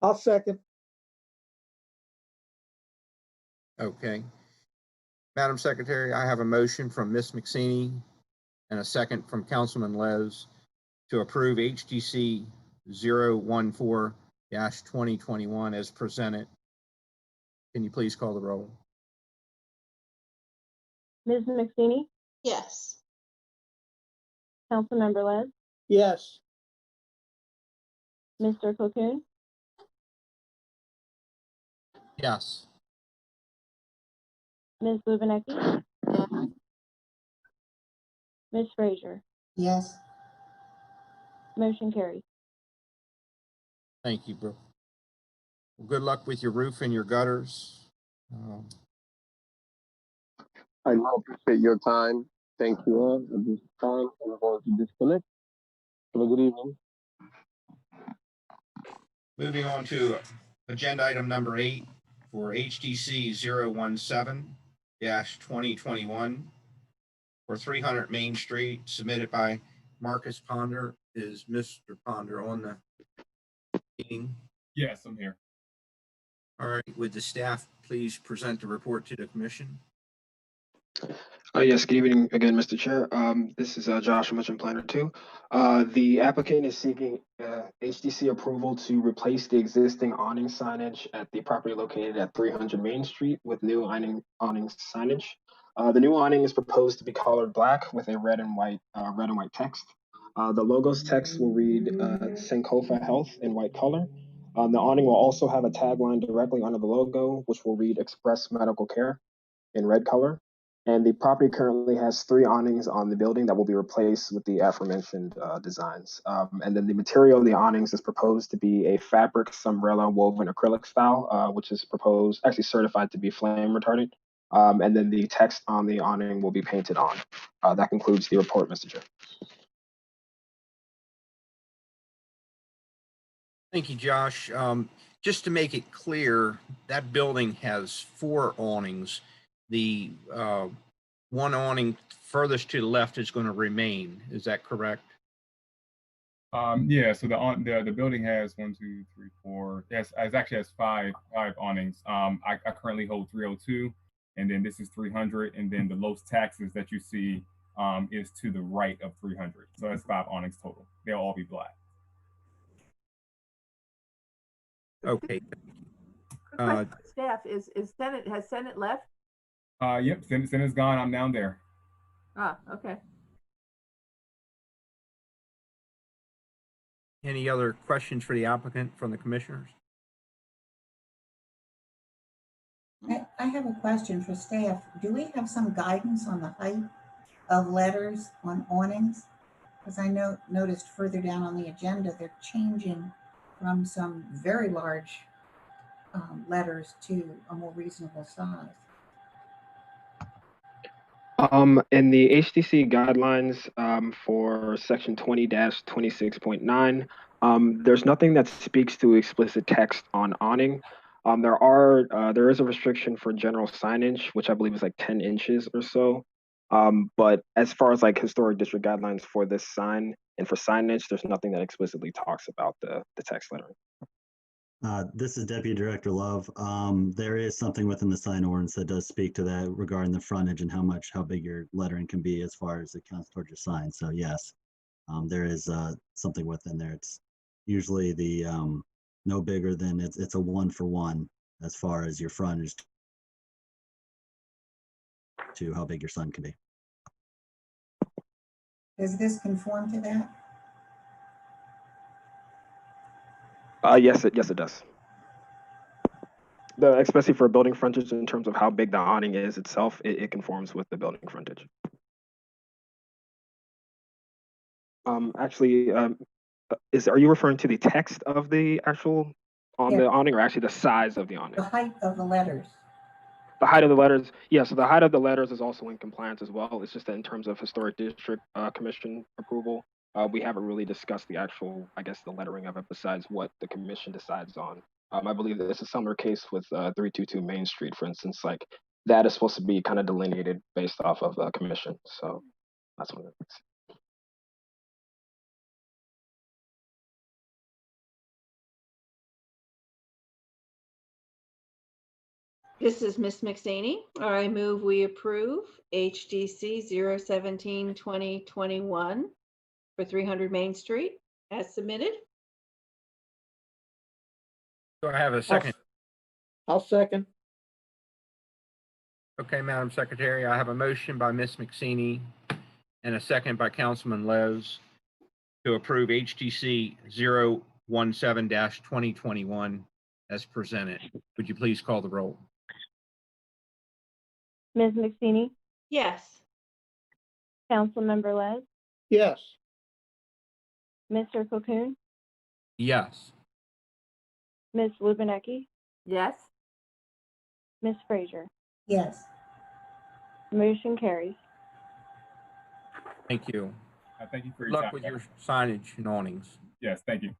I'll second. Okay. Madam Secretary, I have a motion from Ms. McSaney and a second from Councilman Les to approve HDC 014-2021 as presented. Can you please call the roll? Ms. McSaney, Yes. Councilmember Les, Yes. Mr. Cocoon, Yes. Ms. Lubinecki, Ms. Frazier. Yes. Motion carries. Thank you, bro. Well, good luck with your roof and your gutters. I appreciate your time. Thank you all. At this time, I'm going to disconnect. Have a good evening. Moving on to agenda item number 8 for HDC 017-2021 for 300 Main Street, submitted by Marcus Ponder. Is Mr. Ponder on the meeting? Yes, I'm here. All right, would the staff please present the report to the commission? Yes, good evening again, Mr. Chair. This is Joshua Mitchell, Planner 2. The applicant is seeking HDC approval to replace the existing awning signage at the property located at 300 Main Street with new awning signage. The new awning is proposed to be colored black with a red and white text. The logo's text will read Sankofa Health in white color. The awning will also have a tagline directly under the logo, which will read Express Medical Care in red color. And the property currently has 3 awnings on the building that will be replaced with the aforementioned designs. And then the material of the awnings is proposed to be a fabric umbrella woven acrylic style, which is actually certified to be flame retardant. And then the text on the awning will be painted on. That concludes the report, Mr. Chair. Thank you, Josh. Just to make it clear, that building has 4 awnings. The one awning furthest to the left is going to remain. Is that correct? Yeah. So the building has 1, 2, 3, 4. Yes, it actually has five awnings. I currently hold 302, and then this is 300, and then the Los Taxes that you see is to the right of 300. So that's 5 awnings total. They'll all be black. Okay. Staff, has Senate left? Yep, Senate's gone. I'm down there. Ah, okay. Any other questions for the applicant from the commissioners? I have a question for staff. Do we have some guidance on the height of letters on awnings? Because I noticed further down on the agenda, they're changing from some very large letters to a more reasonable size. In the HDC guidelines for section 20-26.9, there's nothing that speaks to explicit text on awning. There is a restriction for general signage, which I believe is like 10 inches or so. But as far as like historic district guidelines for this sign and for signage, there's nothing that explicitly talks about the text lettering. This is Deputy Director Love. There is something within the sign ordinance that does speak to that regarding the frontage and how big your lettering can be as far as it counts towards your sign. So yes, there is something within there. It's usually the no bigger than it's a 1-for-1 as far as your frontage to how big your sign can be. Does this conform to that? Yes, it does. Especially for building frontage in terms of how big the awning is itself, it conforms with the building frontage. Actually, are you referring to the text of the actual the awning, or actually the size of the awning? The height of the letters. The height of the letters, yeah. So the height of the letters is also in compliance as well. It's just that in terms of historic district commission approval, we haven't really discussed the actual, I guess, the lettering of it besides what the commission decides on. I believe that it's a similar case with 322 Main Street, for instance. Like that is supposed to be kind of delineated based off of a commission. So that's one of the things. This is Miss McSaney. I move we approve HDC 017-2021 for 300 Main Street as submitted. Do I have a second? I'll second. Okay, Madam Secretary, I have a motion by Ms. McSaney and a second by Councilman Les to approve HDC 017-2021 as presented. Would you please call the roll? Ms. McSaney, Yes. Councilmember Les, Yes. Mr. Cocoon, Yes. Ms. Lubinecki, Yes. Ms. Frazier. Yes. Motion carries. Thank you. Thank you for Good your luck time. with your signage and awnings. Yes, thank you.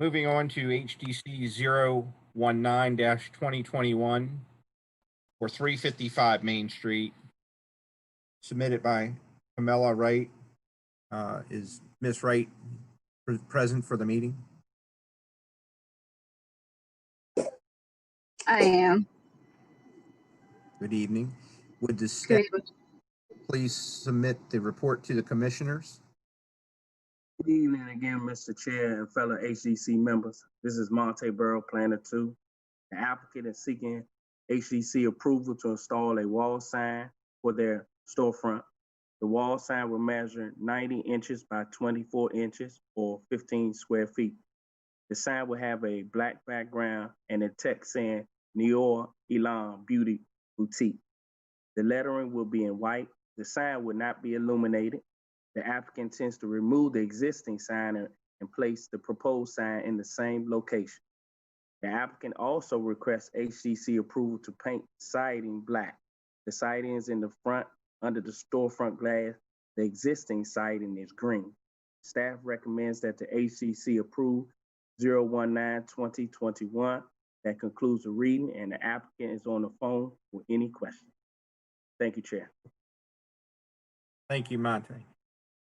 Moving on to HDC 019-2021 for 355 Main Street, submitted by Camilla Wright. Is Ms. Wright present for the meeting? I am. Good evening. Would the staff please submit the report to the commissioners? Good evening again, Mr. Chair and fellow HDC members. This is Monte Borough Planner 2. The applicant is seeking HDC approval to install a wall sign for their storefront. The wall sign will measure 90 inches by 24 inches or 15 square feet. The sign will have a black background and a text saying Leah Ellinger Beauty Boutique. The lettering will be in white. The sign will not be illuminated. The applicant intends to remove the existing sign and place the proposed sign in the same location. The applicant also requests HDC approval to paint siding black. The siding is in the front under the storefront glass. The existing siding is green. Staff recommends that the HDC approve 019-2021. That concludes the reading, and the applicant is on the phone with any questions. Thank you, Chair. Thank you, Monte.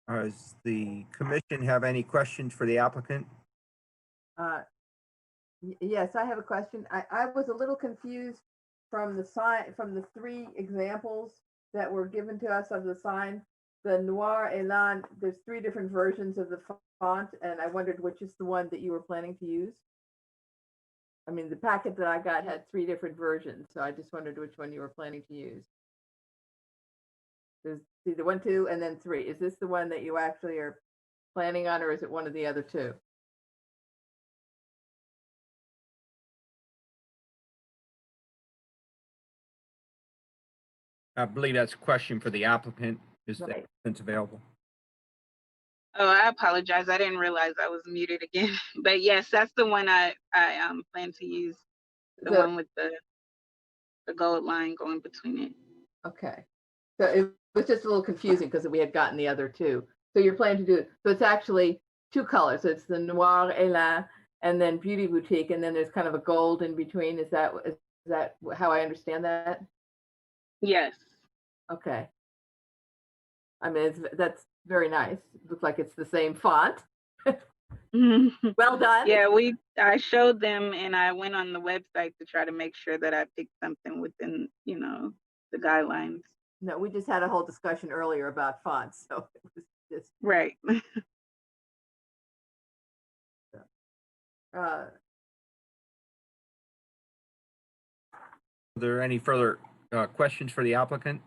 Does the commission have any questions for the applicant? Yes, I have a question. I was a little confused from the sign, from the three examples that were given to us of the sign. The Noir Elan, there's three different versions of the font, and I wondered which is the one that you were planning to use. I mean, the packet that I got had three different versions, so I just wondered which one you were planning to use. There's either 1, 2, and then 3. Is this the one that you actually are planning on, or is it one of the other two? I believe that's a question for the applicant. Is the Right. applicant available? Oh, I apologize. I didn't realize I was muted again. But yes, that's the one I plan to use. The one with the gold line going between it. Okay. So it was just a little confusing because we had gotten the other two. So you're planning to do it. So it's actually two colors. So it's the Noir Elan and then Beauty Boutique, and then there's kind of a gold in between. Is that how I understand that? Yes. Okay. I mean, that's very nice. It looks like it's the same font. Well done. Yeah, I showed them and I went on the website to try to make sure that I picked something within, the guidelines. No, we just had a whole discussion earlier about fonts, so it was just. Right. Are there any further questions for the applicant?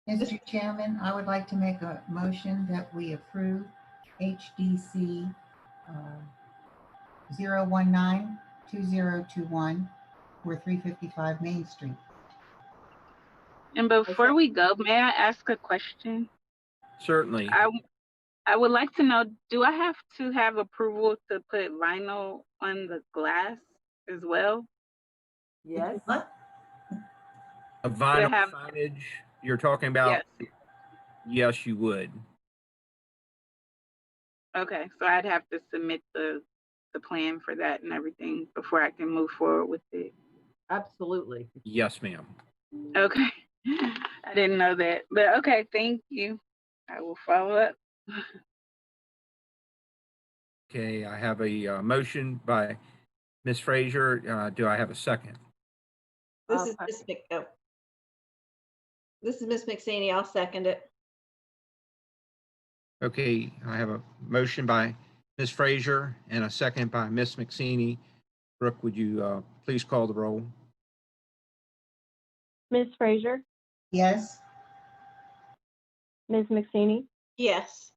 Mr. Chairman, I would like to make a motion that we approve HDC 019-2021 for 355 Main Street. And before we go, may I ask a question? Certainly. I would like to know, do I have to have approval to put vinyl on the glass as well? Yes. What? A vinyl signage you're talking about? Yes. Yes, you would. Okay, so I'd have to submit the plan for that and everything before I can move forward with it. Absolutely. Yes, ma'am. Okay. I didn't know that, but okay, thank you. I will follow up. Okay, I have a motion by Ms. Frazier. Do I have a second? This is Miss McSaney. I'll second it. Okay, I have a motion by Ms. Frazier and a second by Ms. McSaney. Brooke, would you please call the roll? Ms. Frazier, Yes. Ms. McSaney, Yes.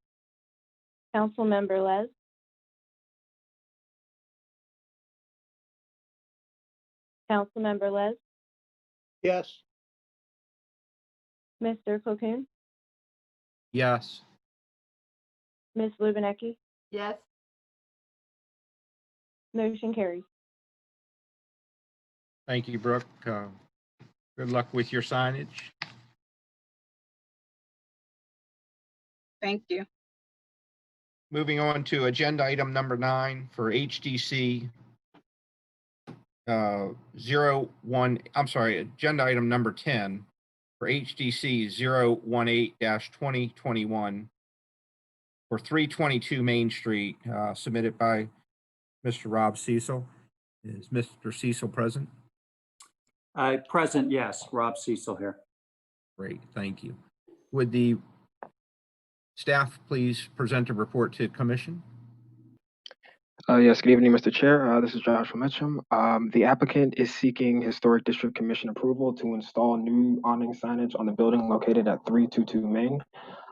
Councilmember Les, Councilmember Les, Yes. Mr. Cocoon, Yes. Ms. Lubinecki, Yes. motion carries. Thank you, Brooke. Good luck with your signage. Thank you. Moving on to agenda item number 9 for HDC agenda item number 10 for HDC 018-2021 for 322 Main Street, submitted by Mr. Rob Cecil. Is Mr. Cecil present? Present, yes. Rob Cecil here. Great, thank you. Would the staff please present a report to commission? Yes, good evening, Mr. Chair. This is Joshua Mitchum. The applicant is seeking Historic District Commission approval to install new awning signage on the building located at 322 Main.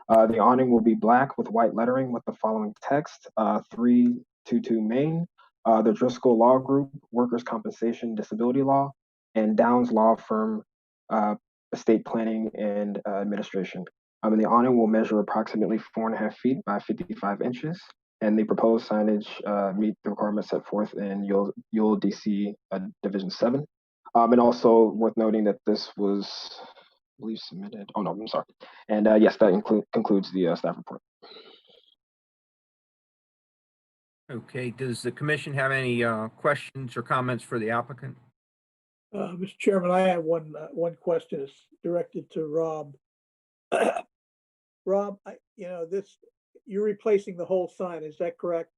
The awning will be black with white lettering with the following text: 322 Main, the Driscoll Law Group, Workers' Compensation Disability Law, and Downs Law Firm, Estate Planning and Administration. And the awning will measure approximately 4.5 feet by 55 inches. And the proposed signage meet the requirements set forth in UL DC Division 7. And also worth noting that this was, I believe, submitted. Oh, no, I'm sorry. And yes, that concludes the staff report. Okay, does the commission have any questions or comments for the applicant? Mr. Chairman, I have one question. It's directed to Rob. Rob, you're replacing the whole sign, is that correct?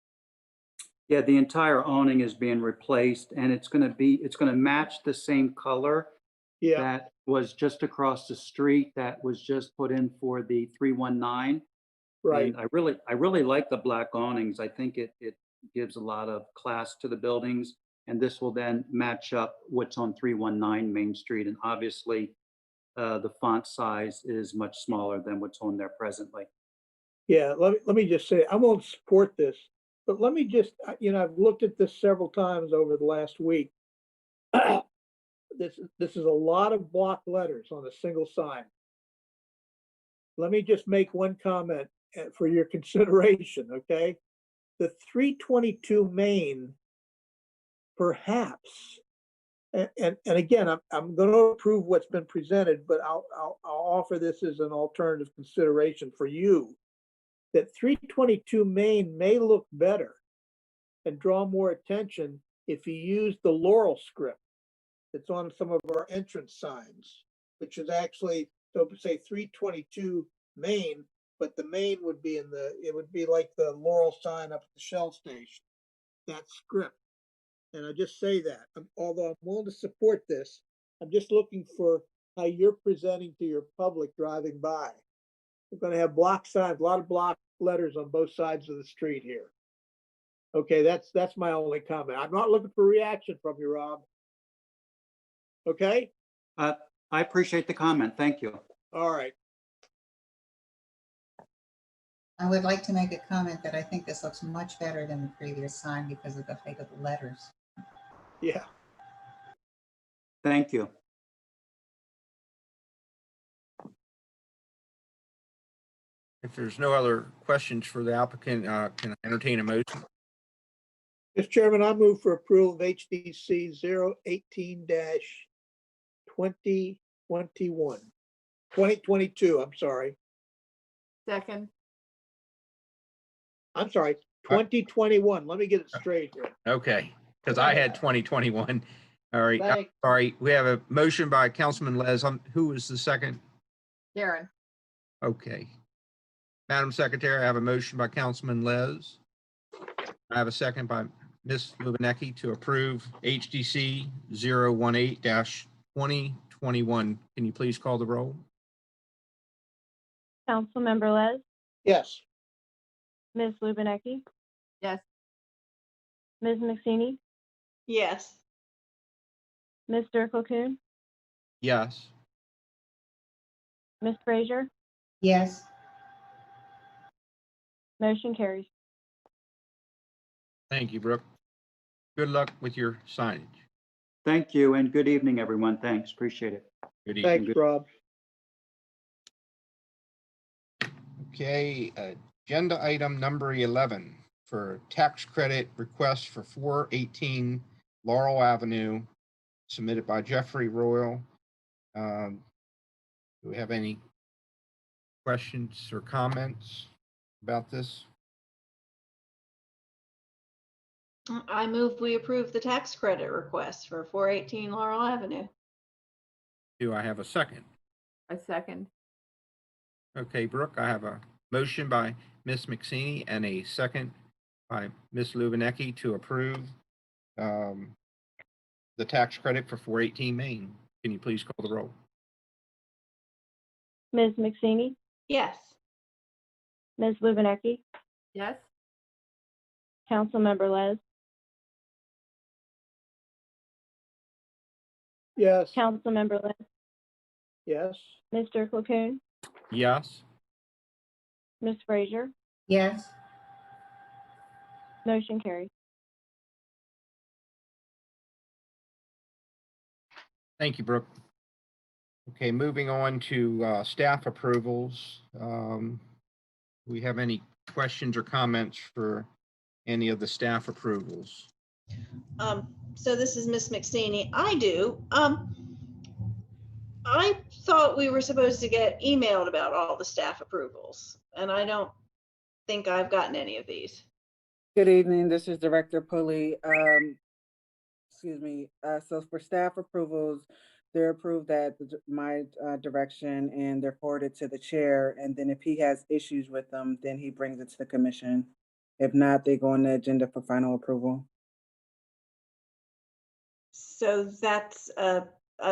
Yeah, the entire awning is being replaced, and it's going to match the same color that was just across the street that was just put in for the 319. Right. And I really like the black awnings. I think it gives a lot of class to the buildings, and this will then match up what's on 319 Main Street. And obviously, the font size is much smaller than what's on there presently. Yeah, let me just say, I won't support this, but let me just, I've looked at this several times over the last week. This is a lot of block letters on a single sign. Let me just make one comment for your consideration, okay? The 322 Main, perhaps, and again, I'm going to approve what's been presented, but I'll offer this as an alternative consideration for you. That 322 Main may look better and draw more attention if you use the Laurel script that's on some of our entrance signs, which is actually, so say 322 Main, but the main would be it would be like the Laurel sign up at the Shell station, that script. And I just say that, although I'm willing to support this, I'm just looking for how you're presenting to your public driving by. We're gonna have block signs, a lot of block letters on both sides of the street here. Okay, that's my only comment. I'm not looking for reaction from you, Rob. Okay? I appreciate the comment. Thank you. All right. I would like to make a comment that I think this looks much better than the previous sign because of the height of the letters. Yeah. Thank you. If there's no other questions for the applicant, can I entertain a motion? Mr. Chairman, I move for approval of HDC 2022, I'm sorry. Second, I'm sorry, 2021. Let me get it straight here. Okay, because I had 2021. All right, Thanks. sorry. We have a motion by Councilman Les. Who was the second? Karen. Okay. Madam Secretary, I have a motion by Councilman Les. I have a second by Ms. Lubinecki to approve HDC 018-2021. Can you please call the roll? Councilmember Les, Yes. Ms. Lubinecki, Yes. Ms. McSeany, Yes. Mr. Cocoon, Yes. Ms. Frazier, Yes. motion carries. Thank you, Brooke. Good luck with your signage. Thank you and good evening, everyone. Thanks. Appreciate it. Good evening. Thanks, Rob. Okay, agenda item number 11 for tax credit request for 418 Laurel Avenue, submitted by Jeffrey Royal. Do we have any questions or comments about this? I move we approve the tax credit request for 418 Laurel Avenue. Do I have a second? A second. Okay, Brooke, I have a motion by Ms. McSeany and a second by Ms. Lubinecki to approve the tax credit for 418 Main. Can you please call the roll? Ms. McSeany, Yes. Ms. Lubinecki, Yes. Councilmember Les, Yes. Councilmember Les, Yes. Mr. Cocoon, Yes. Ms. Frazier, Yes. motion carries. Thank you, Brooke. Okay, moving on to staff approvals. Do we have any questions or comments for any of the staff approvals? So this is Miss McSeany. I do. I thought we were supposed to get emailed about all the staff approvals, and I don't think I've gotten any of these. Good evening, this is Director Pulley. Excuse me, so for staff approvals, they're approved at my direction and they're forwarded to the chair. And then if he has issues with them, then he brings it to the commission. If not, they go on the agenda for final approval. So that's a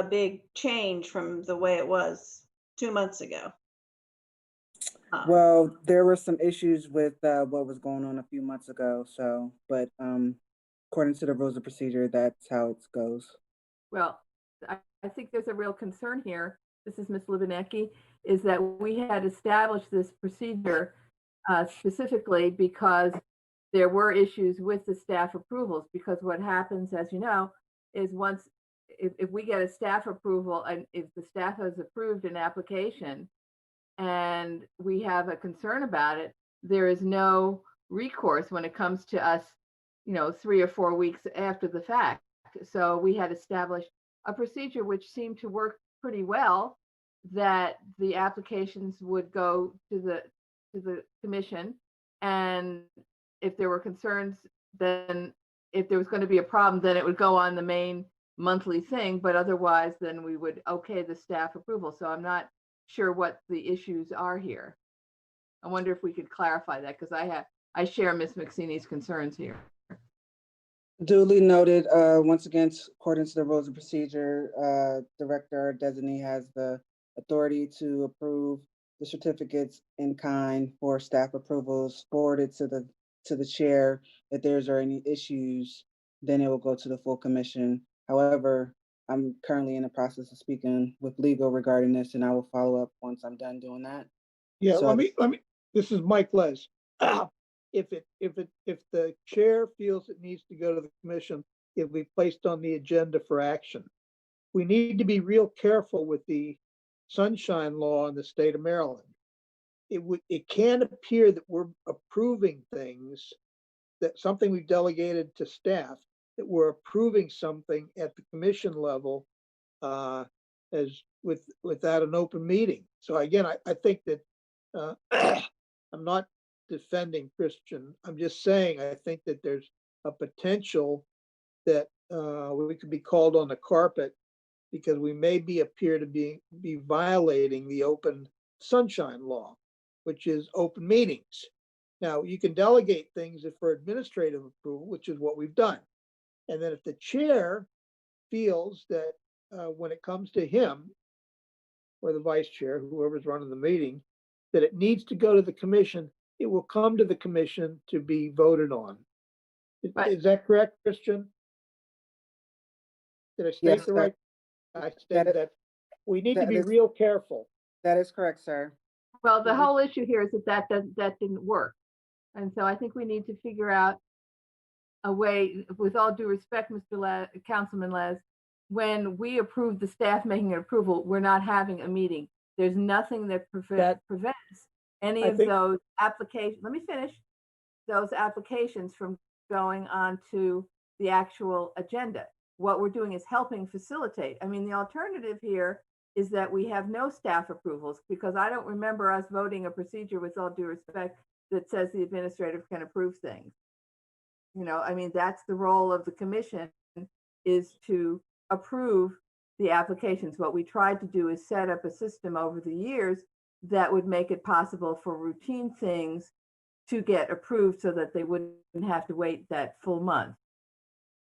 big change from the way it was 2 months ago. Well, there were some issues with what was going on a few months ago. So, but according to the rules of procedure, that's how it goes. Well, I think there's a real concern here. This is Ms. Lubinecki, is that we had established this procedure specifically because there were issues with the staff approvals. Because what happens, as you know, is once if we get a staff approval and if the staff has approved an application and we have a concern about it, there is no recourse when it comes to us, 3 or 4 weeks after the fact. So we had established a procedure which seemed to work pretty well, that the applications would go to the commission, and if there were concerns, then if there was going to be a problem, then it would go on the main monthly thing, but otherwise then we would okay the staff approval. So I'm not sure what the issues are here. I wonder if we could clarify that, because I share Ms. McSeeney's concerns here. Duly noted. Once again, according to the rules of procedure, director or designee has the authority to approve the certificates in kind for staff approvals forwarded to the chair. If there's any issues, then it will go to the full commission. However, I'm currently in the process of speaking with legal regarding this, and I will follow up once I'm done doing that. Yeah, So let me, this is Mike Les. If the chair feels it needs to go to the commission, it'll be placed on the agenda for action. We need to be real careful with the sunshine law in the state of Maryland. It can appear that we're approving things, that something we've delegated to staff, that we're approving something at the commission level without an open meeting. So again, I think that I'm not defending Christian. I'm just saying I think that there's a potential that we could be called on the carpet because we may appear to be violating the open sunshine law, which is open meetings. Now, you can delegate things for administrative approval, which is what we've done. And then if the chair feels that when it comes to him or the vice chair, whoever's running the meeting, that it needs to go to the commission, it will come to the commission to be voted on. Is that correct, Christian? Did I state Yes, the right? I stated that we need to be real careful. That is correct, sir. Well, the whole issue here is that didn't work. And so I think we need to figure out a way, with all due respect, Councilman Les, when we approve the staff making an approval, we're not having a meeting. There's nothing that prevents any of those applications, let me finish, those applications from going on to the actual agenda. What we're doing is helping facilitate. I mean, the alternative here is that we have no staff approvals, because I don't remember us voting a procedure, with all due respect, that says the administrator can approve things. You know, I mean, that's the role of the commission, is to approve the applications. What we tried to do is set up a system over the years that would make it possible for routine things to get approved so that they wouldn't have to wait that full month.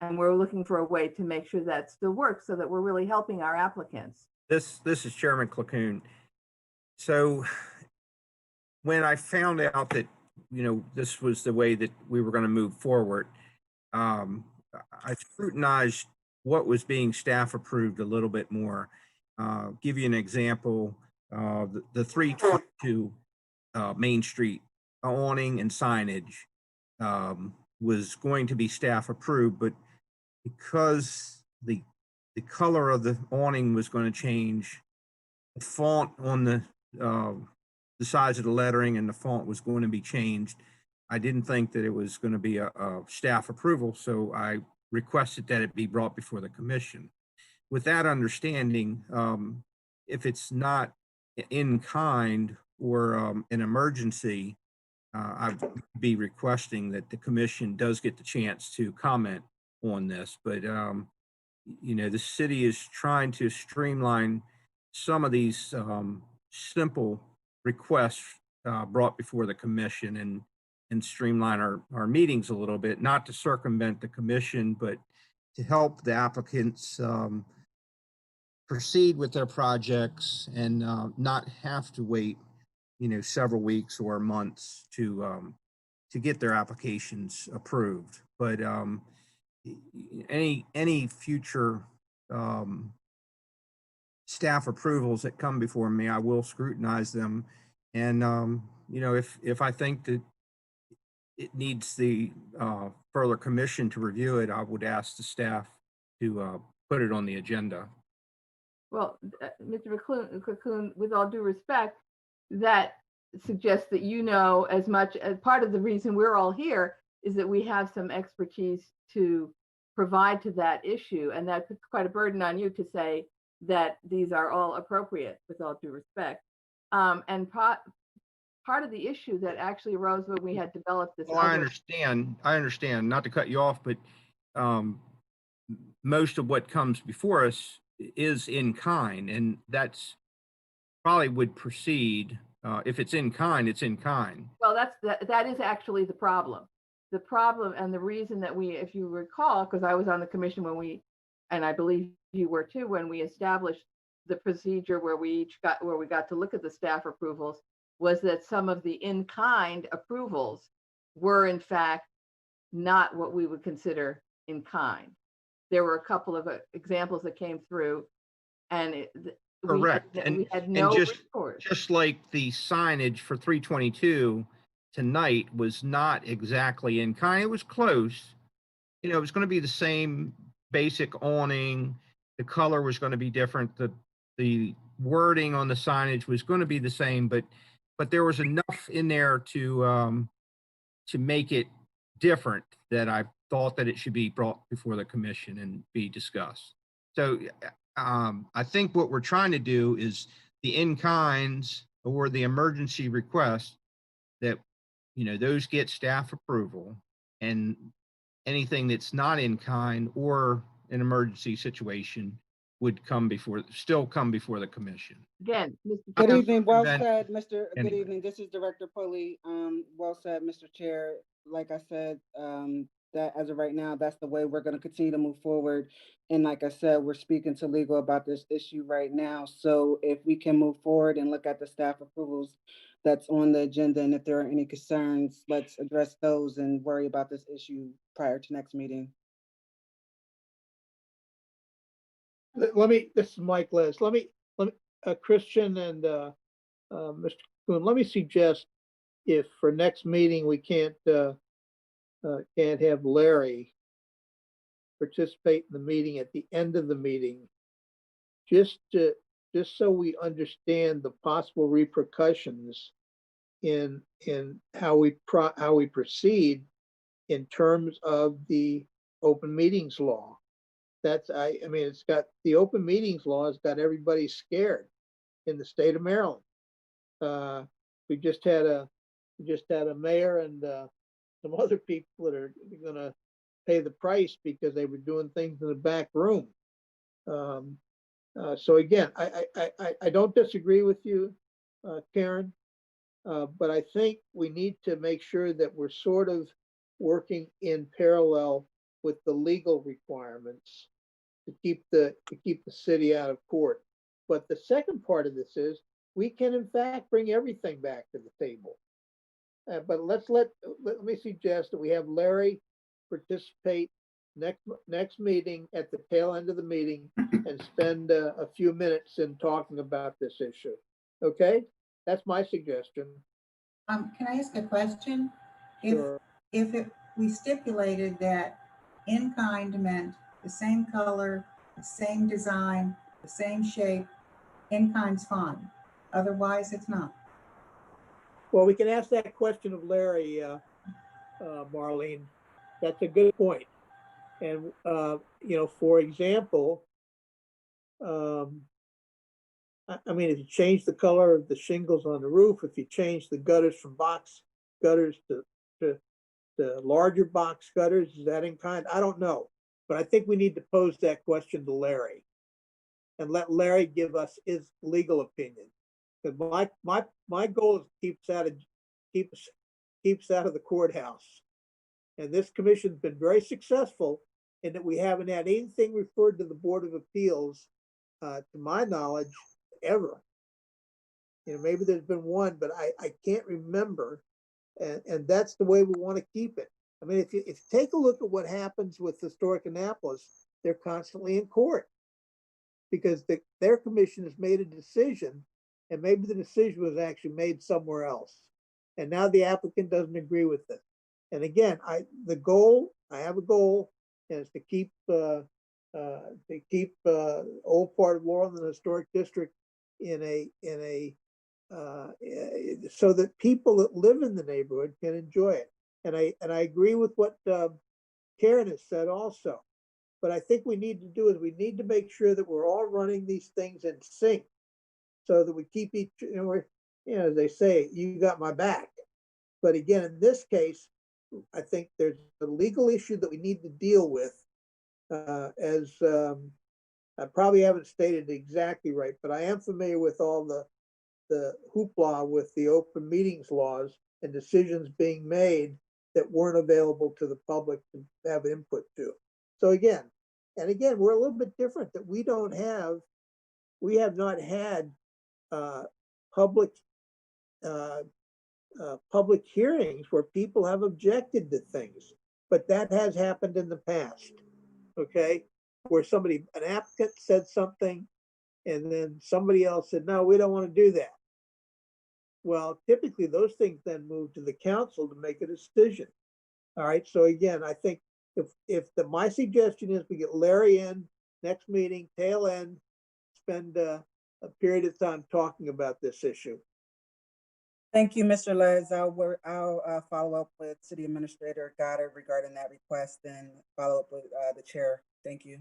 And we're looking for a way to make sure that still works, so that we're really helping our applicants. This is Chairman Clacoon. So when I found out that, you know, this was the way that we were going to move forward, I scrutinized what was being staff approved a little bit more. Give you an example, the 322 Main Street awning and signage was going to be staff approved, but because the color of the awning was going to change, the font on the size of the lettering and the font was going to be changed, I didn't think that it was going to be a staff approval, so I requested that it be brought before the commission. With that understanding, if it's not in kind or an emergency, I'd be requesting that the commission does get the chance to comment on this. But you know, the city is trying to streamline some of these simple requests brought before the commission and streamline our meetings a little bit, not to circumvent the commission, but to help the applicants proceed with their projects and not have to wait, you know, several weeks or months to get their applications approved. But any future staff approvals that come before me, I will scrutinize them. And you know, if I think that it needs the further commission to review it, I would ask the staff to put it on the agenda. Well, Mr. McClune, with all due respect, that suggests that you know as much as part of the reason we're all here is that we have some expertise to provide to that issue. And that puts quite a burden on you to say that these are all appropriate, with all due respect. And part of the issue that actually arose when we had developed this. Well, I understand, not to cut you off, but most of what comes before us is in kind, and that's probably would proceed If it's in kind, it's in kind. Well, that is actually the problem. The problem and the reason that we, if you recall, because I was on the commission when we, and I believe you were too, when we established the procedure where we got to look at the staff approvals, was that some of the in-kind approvals were in fact not what we would consider in kind. There were a couple of examples that came through, and Correct. we had no recourse. Just like the signage for 322 tonight was not exactly in kind, it was close. You know, it was going to be the same basic awning. The color was going to be different. The wording on the signage was going to be the same, but there was enough in there to make it different that I thought that it should be brought before the commission and be discussed. So I think what we're trying to do is the in-kinds or the emergency requests that, you know, those get staff approval, and anything that's not in kind or an emergency situation would still come before the commission. Again, Mr. Good Chair. evening, well Then- said, Mr. Good Anyway. evening, this is Director Pulley. Well said, Mr. Chair. Like I said, that as of right now, that's the way we're gonna continue to move forward. And like I said, we're speaking to legal about this issue right now. So if we can move forward and look at the staff approvals that's on the agenda, and if there are any concerns, let's address those and worry about this issue prior to next meeting. This is Mike Les. Let me, Christian and Mr. Kuhn, let me suggest if for next meeting, we can't have Larry participate in the meeting at the end of the meeting, just so we understand the possible repercussions in how we proceed in terms of the open meetings law. I mean, it's got, the open meetings law has got everybody scared in the state of Maryland. We just had a mayor and some other people that are gonna pay the price because they were doing things in the back room. So again, I don't disagree with you, Karen, but I think we need to make sure that we're sort of working in parallel with the legal requirements to keep the city out of court. But the second part of this is we can in fact bring everything back to the table. But let me suggest that we have Larry participate next meeting at the tail end of the meeting and spend a few minutes in talking about this issue. Okay, that's my suggestion. Can I ask a question? Sure. If we stipulated that in kind meant the same color, the same design, the same shape, in kind's fine. Otherwise, it's not. Well, we can ask that question of Larry, Marlene. That's a good point. And, you know, for example, I mean, if you change the color of the shingles on the roof, if you change the gutters from box gutters to larger box gutters, is that in kind? I don't know. But I think we need to pose that question to Larry and let Larry give us his legal opinion. Because my goal is keeps out of the courthouse. And this commission's been very successful in that we haven't had anything referred to the Board of Appeals, to my knowledge, ever. You know, maybe there's been one, but I can't remember. And that's the way we want to keep it. I mean, if you take a look at what happens with Historic Annapolis, they're constantly in court because their commission has made a decision, and maybe the decision was actually made somewhere else. And now the applicant doesn't agree with it. And again, I have a goal, and it's to keep old part of Laurel in the historic district so that people that live in the neighborhood can enjoy it. And I agree with what Karen has said also. But I think we need to make sure that we're all running these things in sync so that we keep each, as they say, you got my back. But again, in this case, I think there's a legal issue that we need to deal with, as I probably haven't stated it exactly right, but I am familiar with all the the hoopla with the open meetings laws and decisions being made that weren't available to the public to have input to. So again, we're a little bit different that we have not had public public hearings where people have objected to things, but that has happened in the past, okay? Where an applicant said something and then somebody else said, no, we don't want to do that. Well, typically those things then move to the council to make a decision. All right, so again, I think my suggestion is we get Larry in next meeting, tail end, spend a period of time talking about this issue. Thank you, Mr. Les. I'll follow up with City Administrator Goddard regarding that request and follow up with the chair. Thank you.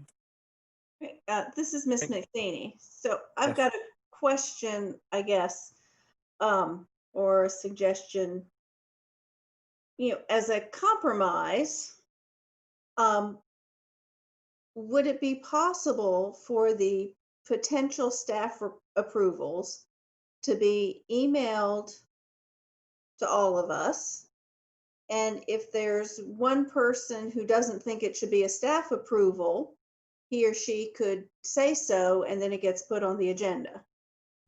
This is Ms. McStaney. So I've got a question, I guess, or a suggestion. As a compromise, would it be possible for the potential staff approvals to be emailed to all of us? And if there's one person who doesn't think it should be a staff approval, he or she could say so, and then it gets put on the agenda.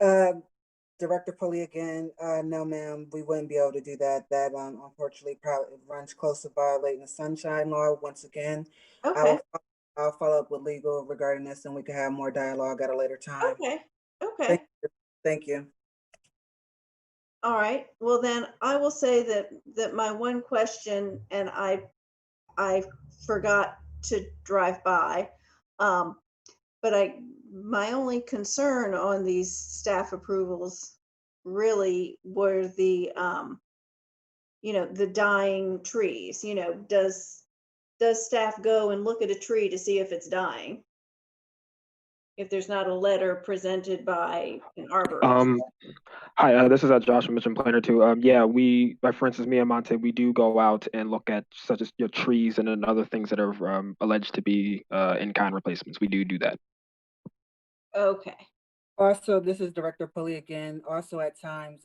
Director Pulley again, no ma'am, we wouldn't be able to do that. That unfortunately probably runs close to violating the sunshine law once again. Okay. I'll follow up with legal regarding this and we can have more dialogue at a later time. Okay. Thank you. All right, well then I will say that my one question, and I forgot to drive by, but my only concern on these staff approvals really were the the dying trees. Does staff go and look at a tree to see if it's dying if there's not a letter presented by an arborist? Hi, this is Josh from Mitchell Planner too. Yeah, for instance, me and Monte, we do go out and look at such as trees and then other things that are alleged to be in-kind replacements. We do that. Okay. Also, this is Director Pulley again. Also, at times,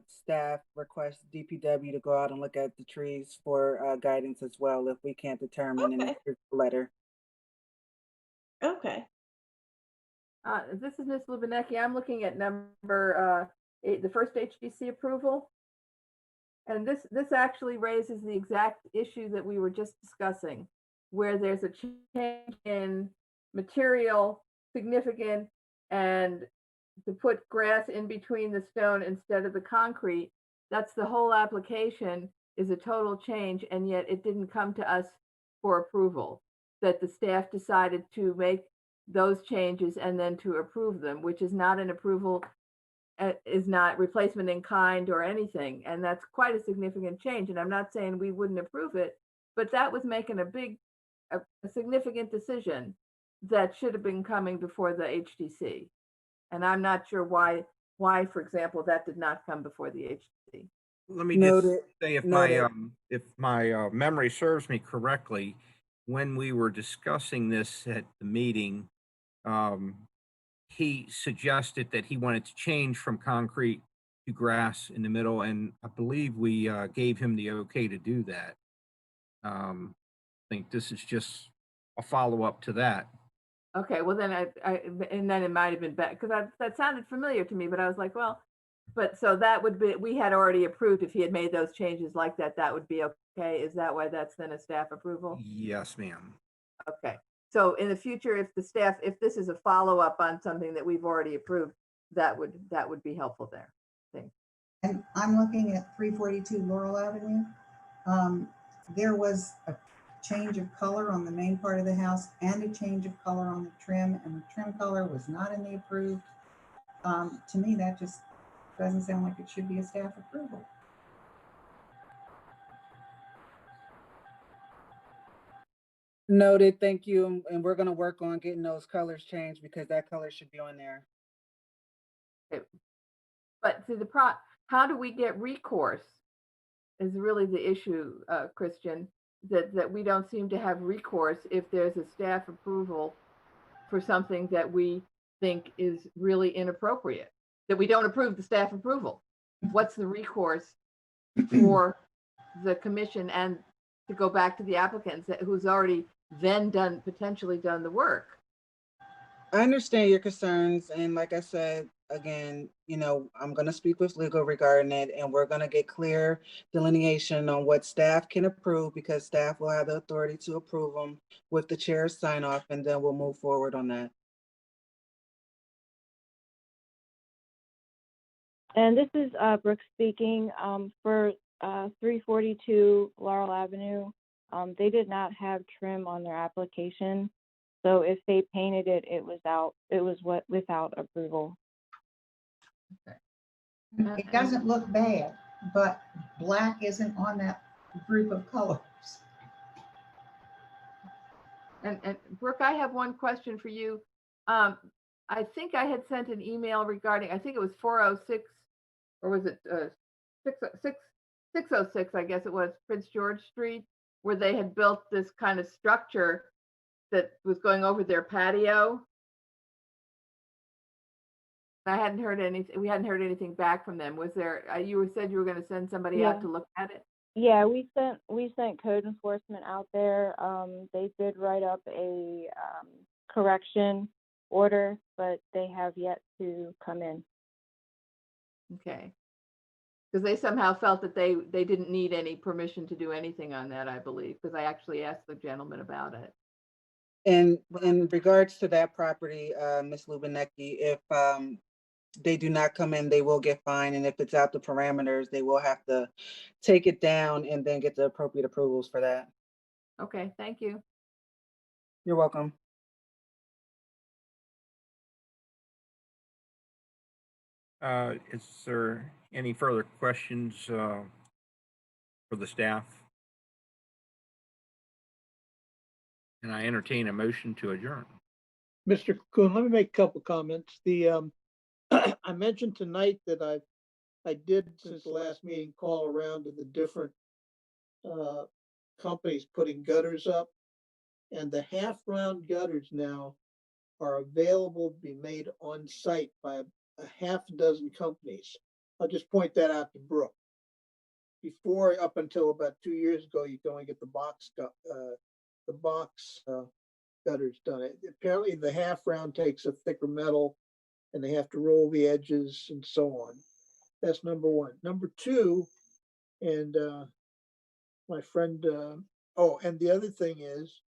staff request DPW to go out and look at the trees for guidance as well if we can't determine in the letter. Okay. This is Ms. Lubinecki. I'm looking at number 8, the first HDC approval. And this actually raises the exact issue that we were just discussing, where there's a change in material significant, and to put grass in between the stone instead of the concrete. That's the whole application is a total change, and yet it didn't come to us for approval. That the staff decided to make those changes and then to approve them, which is not an approval, is not replacement in kind or anything. And that's quite a significant change. And I'm not saying we wouldn't approve it, but that was making a significant decision that should have been coming before the HDC. And I'm not sure why, for example, that did not come before the HDC. Let me just say, if my memory serves me correctly, when we were discussing this at the meeting, he suggested that he wanted to change from concrete to grass in the middle, and I believe we gave him the okay to do that. I think this is just a follow-up to that. Okay, well then and then it might have been better because that sounded familiar to me, but I was like, well, but so that would be, we had already approved if he had made those changes like that, that would be okay. Is that why that's then a staff approval? Yes, ma'am. Okay, so in the future, if this is a follow-up on something that we've already approved, that would be helpful there. Thanks. And I'm looking at 342 Laurel Avenue. There was a change of color on the main part of the house and a change of color on the trim, and the trim color was not in the approved. To me, that just doesn't sound like it should be a staff approval. Noted, thank you. And we're gonna work on getting those colors changed because that color should be on there. But to how do we get recourse is really the issue, Christian, that we don't seem to have recourse if there's a staff approval for something that we think is really inappropriate. that we don't approve the staff approval. What's the recourse for the commission and to go back to the applicant who's already then potentially done the work? I understand your concerns, and like I said, again, I'm going to speak with legal regarding it, and we're going to get clear delineation on what staff can approve, because staff will have the authority to approve them with the chair's sign off, and then we'll move forward on that. And this is Brooke speaking. For 342 Laurel Avenue, they did not have trim on their application. So if they painted it, it was without approval. It doesn't look bad, but black isn't on that group of colors. And Brooke, I have one question for you. I think I had sent an email regarding, I think it was 406, or was it 606, I guess it was, Prince George Street, where they had built this kind of structure that was going over their patio. I hadn't heard anything. We hadn't heard anything back from them. Was there? You said you were going to send somebody out to look at it. Yeah, we sent code enforcement out there. They did write up a correction order, but they have yet to come in. Okay. Because they somehow felt that they didn't need any permission to do anything on that, I believe, because I actually asked the gentleman about it. And in regards to that property, Ms. Lubinecki, if they do not come in, they will get fined. And if it's out the parameters, they will have to take it down and then get the appropriate approvals for that. Okay, thank you. You're welcome. Is there any further questions for the staff? And I entertain a motion to adjourn. Mr. Kuhn, let me make a couple comments. I mentioned tonight that I did, since the last meeting, call around to the different companies putting gutters up, and the half-round gutters now are available to be made on site by a half dozen companies. I'll just point that out to Brooke. Before, up until about 2 years ago, you could only get the box gutters done. Apparently, the half-round takes a thicker metal, and they have to roll the edges and so on. That's number one. Number two, and my friend, and the other thing is,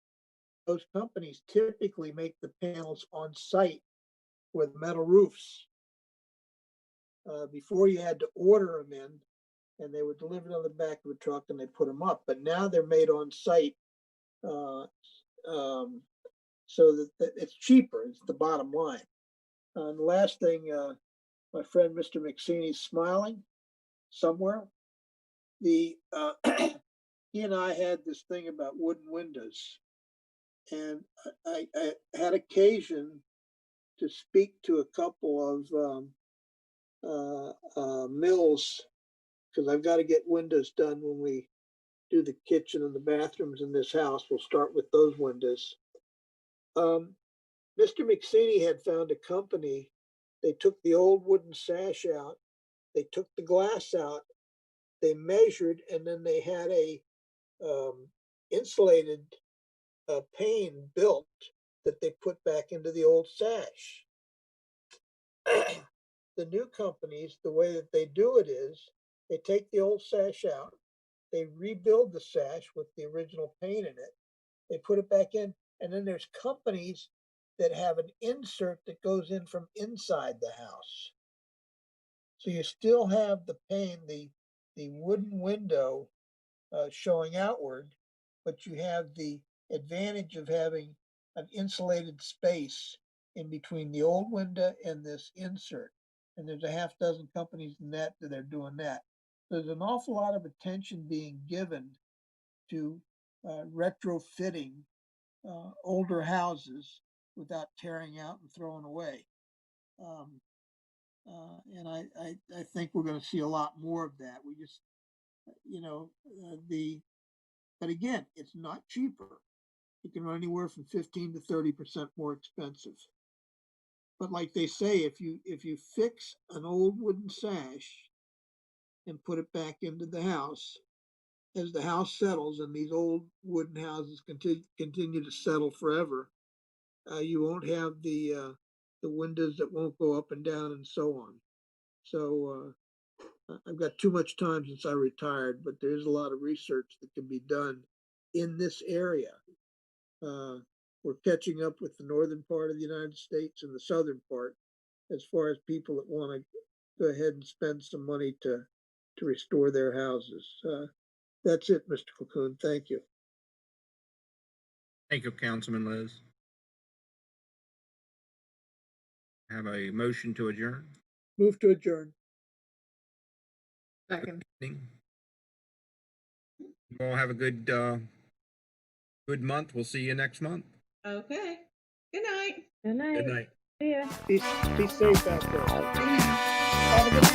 those companies typically make the panels on site with metal roofs. Before you had to order them in, and they were delivered on the back of a truck and they put them up. But now they're made on site, so that it's cheaper. It's the bottom line. And the last thing, my friend Mr. McSeeney's smiling somewhere. He and I had this thing about wooden windows, and I had occasion to speak to a couple of mills, because I've got to get windows done when we do the kitchen and the bathrooms in this house. We'll start with those windows. Mr. McSeeney had found a company. They took the old wooden sash out, they took the glass out, they measured, and then they had a insulated pane built that they put back into the old sash. The new companies, the way that they do it is, they take the old sash out, they rebuild the sash with the original pane in it, they put it back in, and then there's companies that have an insert that goes in from inside the house. So you still have the pane, the wooden window showing outward, but you have the advantage of having an insulated space in between the old window and this insert. And there's a half dozen companies in that are doing that. There's an awful lot of attention being given to retrofitting older houses without tearing out and throwing away. And I think we're going to see a lot more of that. We just, but again, it's not cheaper. It can run anywhere from 15 to 30% more expensive. But like they say, if you fix an old wooden sash and put it back into the house, as the house settles and these old wooden houses continue to settle forever, you won't have the windows that won't go up and down and so on. So I've got too much time since I retired, but there's a lot of research that can be done in this area. We're catching up with the northern part of the United States and the southern part as far as people that want to go ahead and spend some money to restore their houses. That's it, Mr. Cocoon. Thank you. Thank you, Councilman Liz. Have a motion to adjourn. Move to adjourn. Second. You all have a good month. We'll see you next month. Okay. Good night. Good night. Good night. See ya. Be safe out there. Have a good night.